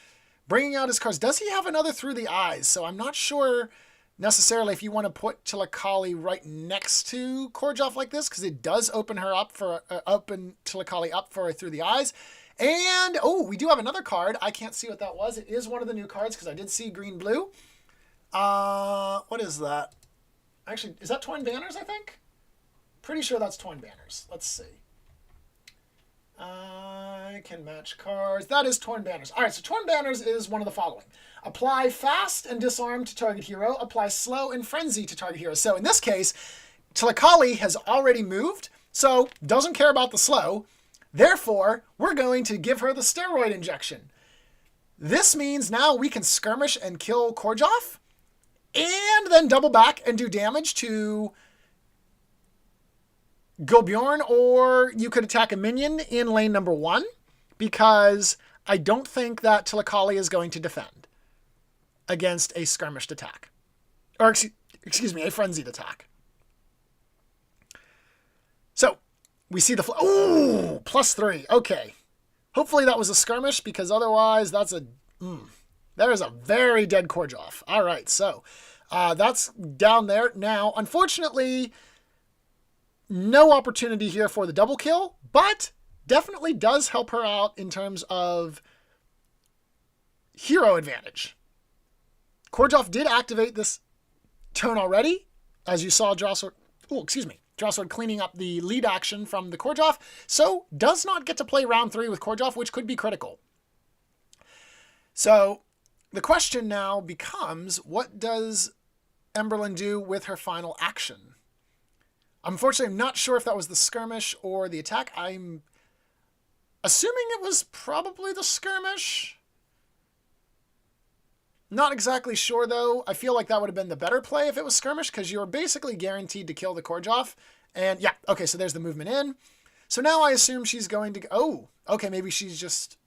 bringing out his cards. Does he have another Through the Eyes? So I'm not sure necessarily if you want to put Tilakali right next to Korjoff like this, because it does open her up for open Tilakali up for Through the Eyes. And oh, we do have another card. I can't see what that was. It is one of the new cards because I did see green blue. What is that? Actually, is that Twin Banners? I think. Pretty sure that's Twin Banners. Let's see. I can match cards. That is Torn Banners. All right, so Torn Banners is one of the following. Apply fast and disarm to target hero. Apply slow and frenzy to target hero. So in this case, Tilakali has already moved, so doesn't care about the slow. Therefore, we're going to give her the steroid injection. This means now we can skirmish and kill Korjoff, and then double back and do damage to Gulbjorn, or you could attack a minion in lane number 1, because I don't think that Tilakali is going to defend against a skirmished attack. Or, excuse me, a frenzied attack. So, we see the... Ooh, +3. Okay. Hopefully that was a skirmish, because otherwise that's a... There is a very dead Korjoff. All right, so that's down there. Now, unfortunately... No opportunity here for the double kill, but definitely does help her out in terms of hero advantage. Korjoff did activate this turn already, as you saw Drawsword cleaning up the lead action from the Korjoff, so does not get to play round 3 with Korjoff, which could be critical. So the question now becomes, what does Emberlyn do with her final action? Unfortunately, I'm not sure if that was the skirmish or the attack. I'm assuming it was probably the skirmish. Not exactly sure, though. I feel like that would have been the better play if it was skirmish, because you're basically guaranteed to kill the Korjoff. And yeah, okay, so there's the movement in. So now I assume she's going to... Oh, okay, maybe she's just...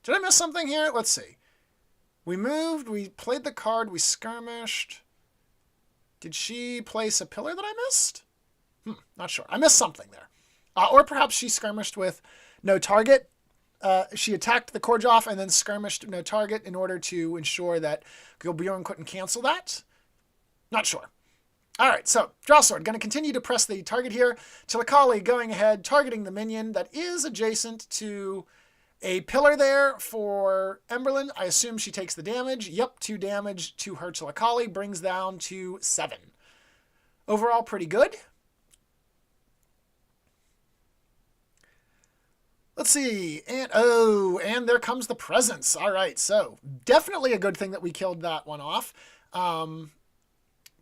Did I miss something here? Let's see. We moved, we played the card, we skirmished... Did she place a pillar that I missed? Not sure. I missed something there. Or perhaps she skirmished with no target. She attacked the Korjoff and then skirmished no target in order to ensure that Gulbjorn couldn't cancel that. Not sure. All right, so Drawsword going to continue to press the target here. Tilakali going ahead, targeting the minion that is adjacent to a pillar there for Emberlyn. I assume she takes the damage. Yep, 2 damage to her Tilakali, brings down to 7. overall pretty good. Let's see, and there comes the presence. All right, so definitely a good thing that we killed that one off.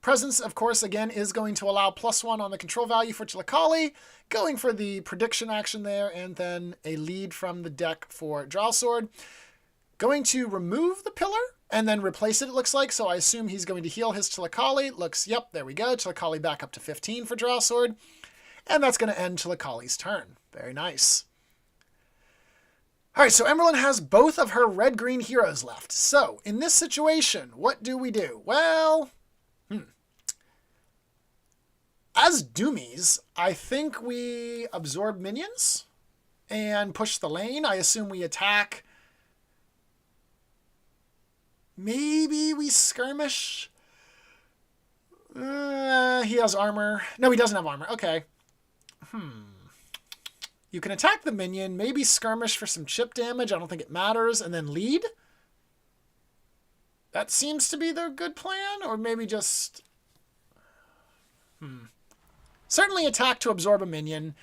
Presence, of course, again, is going to allow +1 on the control value for Chilakali, going for the prediction action there, and then a lead from the deck for Drowsword. Going to remove the pillar and then replace it, it looks like, so I assume he's going to heal his Chilakali. Looks, yep, there we go. Chilakali back up to 15 for Drowsword, and that's going to end Chilakali's turn. Very nice. All right, so Emberlyn has both of her red-green heroes left. So, in this situation, what do we do? Well, as Doomies, I think we absorb minions and push the lane. I assume we attack. Maybe we skirmish. He has armor. No, he doesn't have armor. Okay. You can attack the minion, maybe skirmish for some chip damage. I don't think it matters. And then lead. That seems to be the good plan. Or maybe just... Certainly attack to absorb a minion.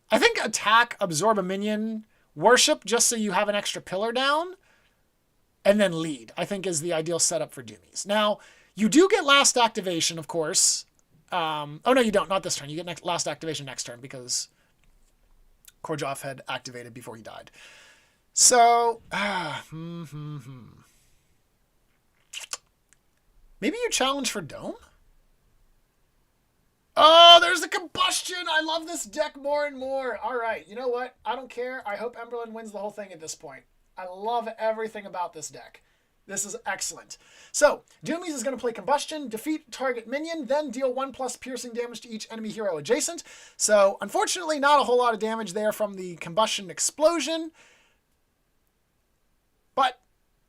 I think attack, absorb a minion, worship just so you have an extra pillar down, and then lead, I think is the ideal setup for Doomies. Now, you do get last activation, of course. Oh, no, you don't. Not this turn. You get last activation next turn because Korjov had activated before he died. So, maybe you challenge for Dome? Oh, there's the combustion. I love this deck more and more. All right, you know what? I don't care. I hope Emberlyn wins the whole thing at this point. I love everything about this deck. This is excellent. So, Doomies is going to play Combustion, defeat target minion, then deal 1+ piercing damage to each enemy hero adjacent. So, unfortunately, not a whole lot of damage there from the Combustion explosion. But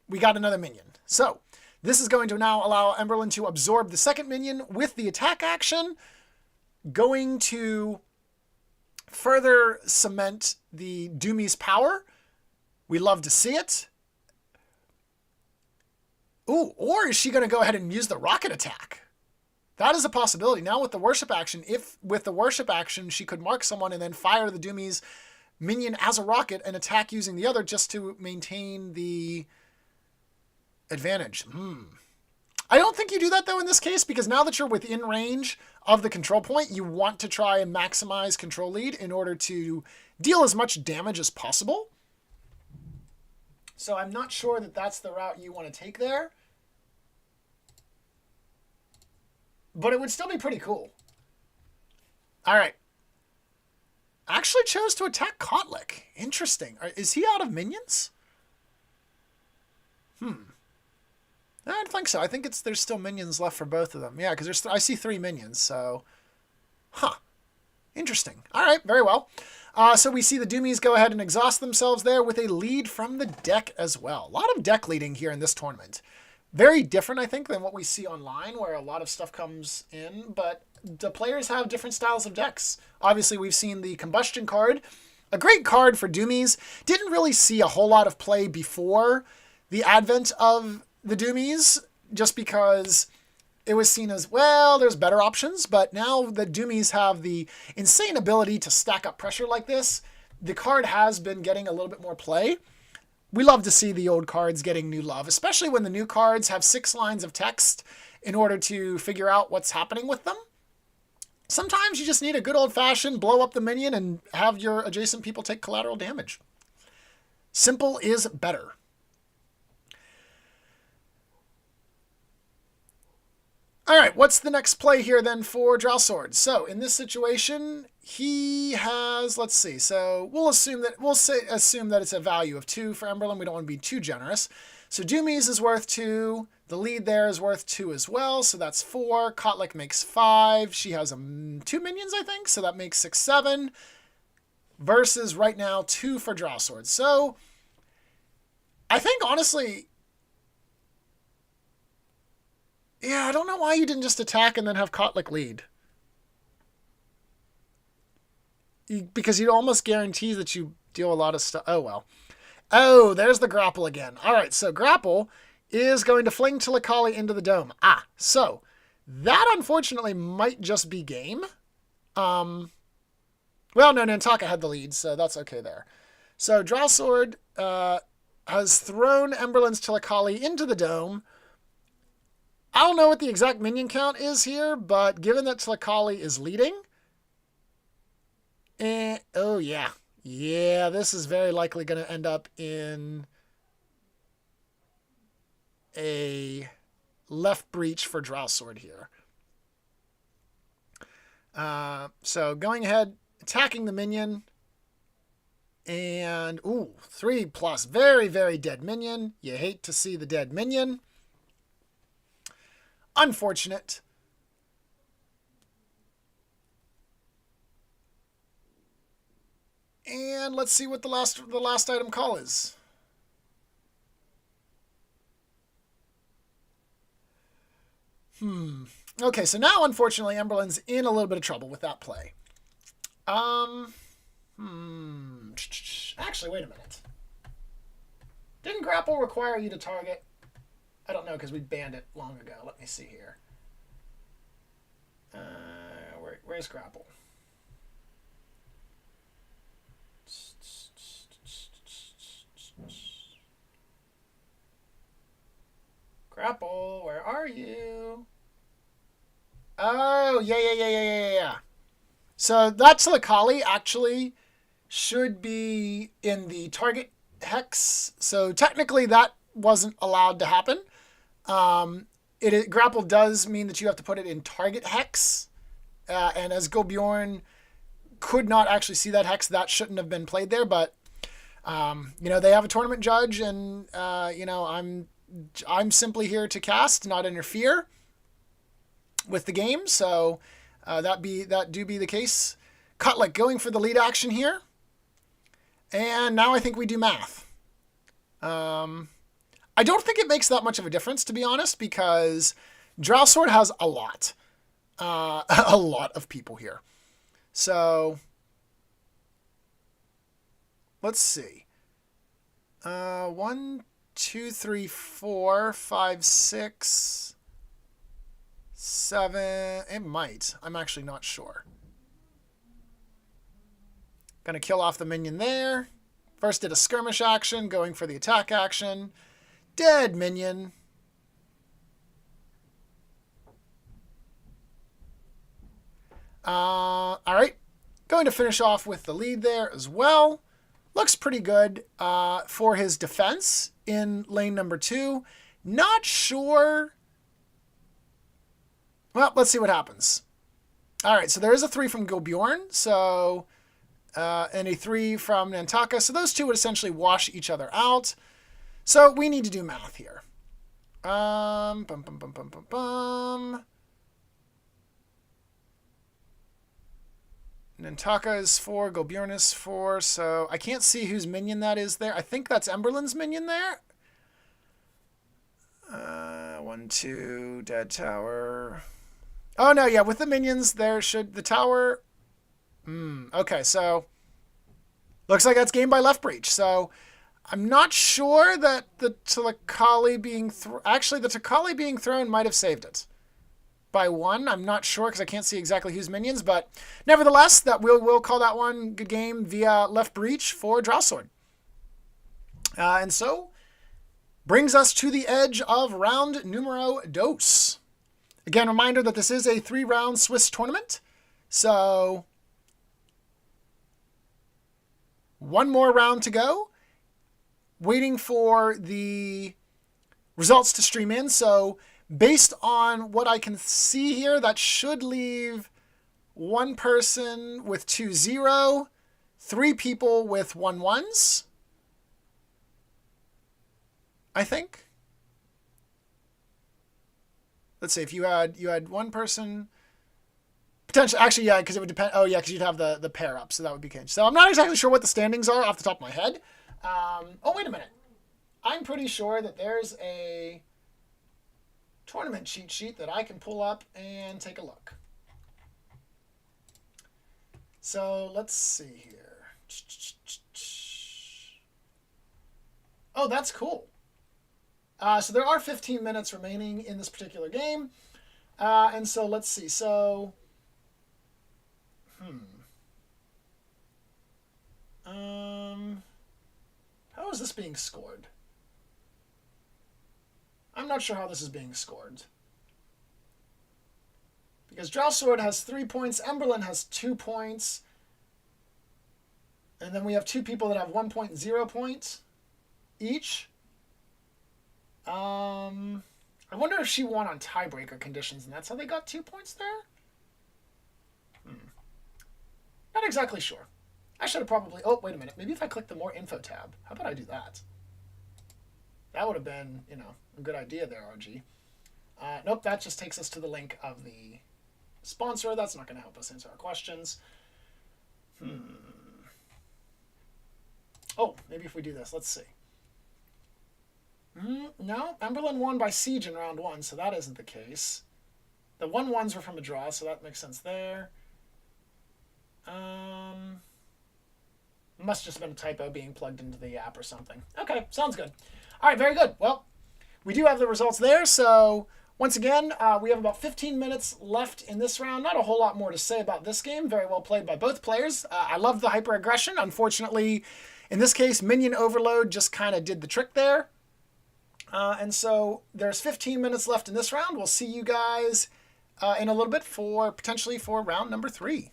we got another minion. So, this is going to now allow Emberlyn to absorb the second minion with the attack action. Going to further cement the Doomies' power. We love to see it. Ooh, or is she going to go ahead and use the rocket attack? That is a possibility. Now with the worship action, if with the worship action she could mark someone and then fire the Doomies minion as a rocket and attack using the other just to maintain the advantage. I don't think you do that, though, in this case, because now that you're within range of the control point, you want to try and maximize control lead in order to deal as much damage as possible. So I'm not sure that that's the route you want to take there. But it would still be pretty cool. All right. Actually chose to attack Kotlik. Interesting. Is he out of minions? I don't think so. I think there's still minions left for both of them. Yeah, because I see 3 minions, so... Interesting. All right, very well. So we see the Doomies go ahead and exhaust themselves there with a lead from the deck as well. A lot of deck leading here in this tournament. Very different, I think, than what we see online, where a lot of stuff comes in, but the players have different styles of decks. Obviously, we've seen the Combustion card. A great card for Doomies. Didn't really see a whole lot of play before the advent of the Doomies, just because it was seen as, well, there's better options, but now that Doomies have the insane ability to stack up pressure like this, the card has been getting a little bit more play. We love to see the old cards getting new love, especially when the new cards have 6 lines of text in order to figure out what's happening with them. Sometimes you just need a good old-fashioned blow up the minion and have your adjacent people take collateral damage. Simple is better. All right, what's the next play here then for Drowsword? So in this situation, he has, let's see. So we'll assume that it's a value of 2 for Emberlyn. We don't want to be too generous. So Doomies is worth 2. The lead there is worth 2 as well. So that's 4. Kotlik makes 5. She has 2 minions, I think. So that makes 6, 7. Versus right now 2 for Drowsword. So I think honestly, yeah, I don't know why you didn't just attack and then have Kotlik lead. Because you'd almost guarantee that you deal a lot of stuff. Oh, well. Oh, there's the grapple again. All right, so grapple is going to fling Chilakali into the dome. So That, unfortunately, might just be game. Well, no, Nantaka had the lead, so that's okay there. So Drawsword has thrown Emberlin's Tilakali into the dome. I don't know what the exact minion count is here, but given that Tilakali is leading... oh, yeah. Yeah, this is very likely going to end up in a left breach for Drawsword here. So going ahead, attacking the minion. And, 3+. Very, very dead minion. You hate to see the dead minion. Unfortunate. And let's see what the last item call is. Okay, so now, unfortunately, Emberlin's in a little bit of trouble with that play. Actually, wait a minute. Didn't grapple require you to target? I don't know, because we banned it long ago. Let me see here. Where's grapple? Grapple, where are you? Oh, yeah. So that Tilakali actually should be in the target hex. So technically that wasn't allowed to happen. Grapple does mean that you have to put it in target hex. And as Gobjorn could not actually see that hex, that shouldn't have been played there. But, they have a tournament judge, and, I'm simply here to cast, not interfere with the game. So that do be the case. Cutlick going for the lead action here. And now I think we do math. I don't think it makes that much of a difference, to be honest, because Drawsword has a lot. A lot of people here. So let's see. 1, 2, 3, 4, 5, 6, 7. It might. I'm actually not sure. Gonna kill off the minion there. First did a skirmish action, going for the attack action. Dead minion. All right. Going to finish off with the lead there as well. Looks pretty good for his defense in lane number 2. Not sure. Well, let's see what happens. All right, so there is a 3 from Gobjorn, so and a 3 from Nantaka. So those two would essentially wash each other out. So we need to do math here. Nantaka is 4, Gobjorn is 4, so I can't see whose minion that is there. I think that's Emberlin's minion there. 1, 2, dead tower. Oh, no, yeah, with the minions, there should... The tower... okay, so... Looks like that's game by left breach, so... I'm not sure that the Tilakali being... Actually, the Tilakali being thrown might have saved it. By 1, I'm not sure because I can't see exactly whose minions, but nevertheless, that we'll call that one good game via left breach for Drawsword. And so, brings us to the edge of round numero dos. Again, reminder that this is a 3-round Swiss tournament, so 1 more round to go. Waiting for the results to stream in, so... Based on what I can see here, that should leave 1 person with 2, 0, 3 people with 1, 1s. I think. Let's see, if you had 1 person, potentially, actually, yeah, because it would depend. Oh, yeah, because you'd have the pair up, so that would be changed. So I'm not exactly sure what the standings are off the top of my head. Oh, wait a minute. I'm pretty sure that there's a tournament cheat sheet that I can pull up and take a look. So let's see here. Oh, that's cool. So there are 15 minutes remaining in this particular game. And so let's see. So, how is this being scored? I'm not sure how this is being scored. Because Drowsword has 3 points, Emberlin has 2 points, and then we have 2 people that have 1.0 points each. I wonder if she won on tiebreaker conditions, and that's how they got 2 points there? Not exactly sure. I should have probably... Oh, wait a minute. Maybe if I click the More Info tab. How about I do that? That would have been, you know, a good idea there, RG. Nope, that just takes us to the link of the sponsor. That's not going to help us answer our questions. Oh, maybe if we do this. Let's see. No, Emberlin won by Siege in round 1, so that isn't the case. The 1-1s were from a draw, so that makes sense there. Must just have been a typo being plugged into the app or something. Okay, sounds good. All right, very good. Well, we do have the results there, so once again, we have about 15 minutes left in this round. Not a whole lot more to say about this game. Very well played by both players. I love the hyper-aggression. Unfortunately, in this case, minion overload just kind of did the trick there. And so there's 15 minutes left in this round. We'll see you guys in a little bit potentially for round number 3.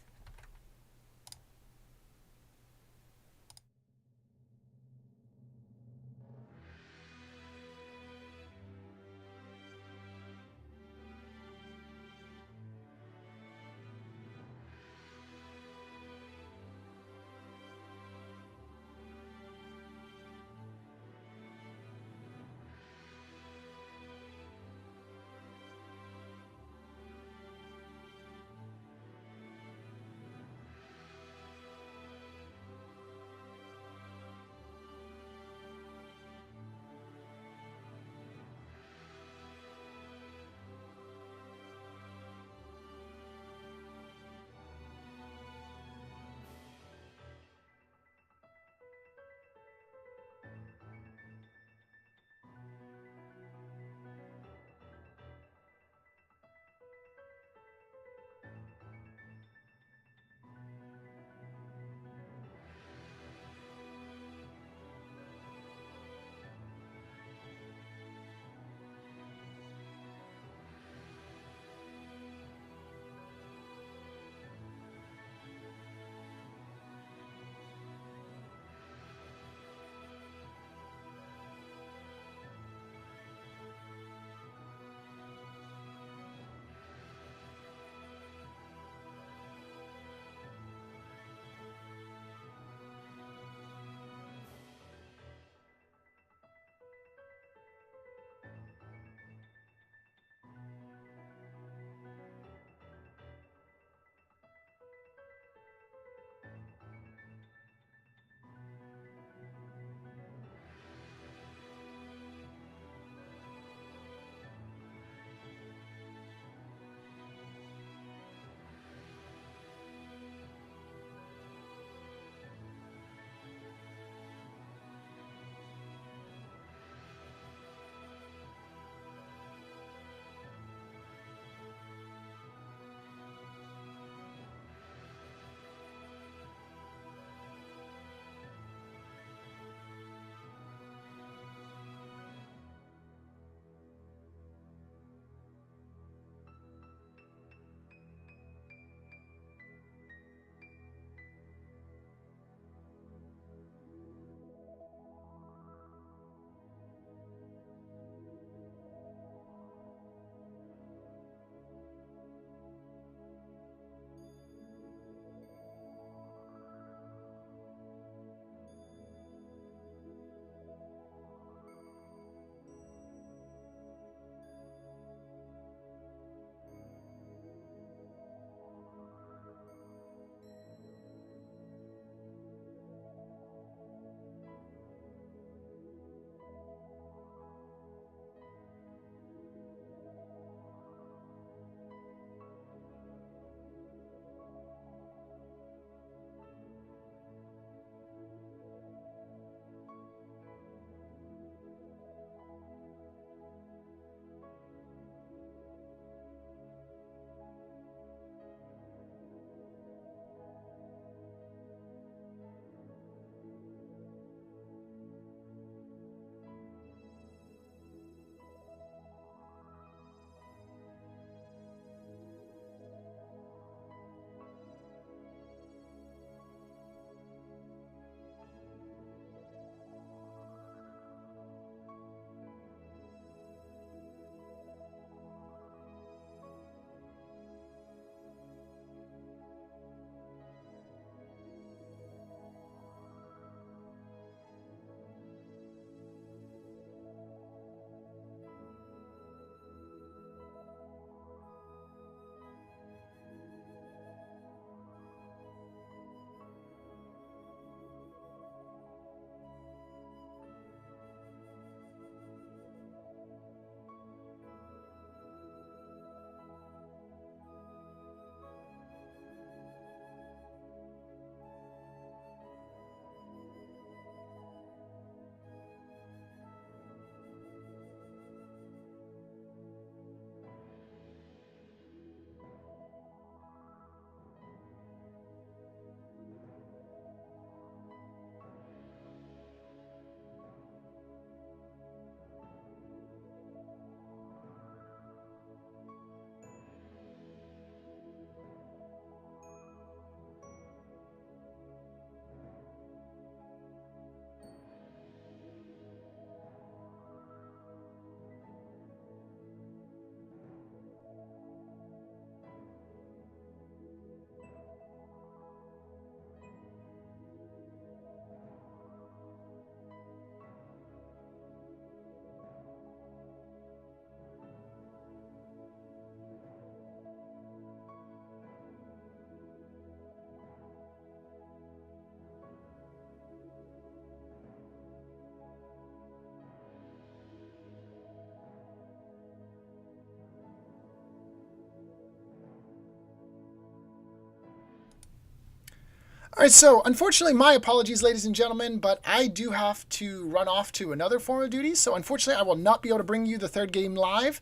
All right, so unfortunately, my apologies, ladies and gentlemen, but I do have to run off to another form of duty. So unfortunately, I will not be able to bring you the third game live,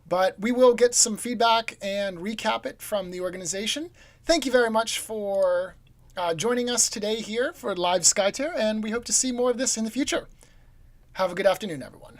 but we will get some feedback and recap it from the organization. Thank you very much for joining us today here for live Skytear, and we hope to see more of this in the future. Have a good afternoon, everyone.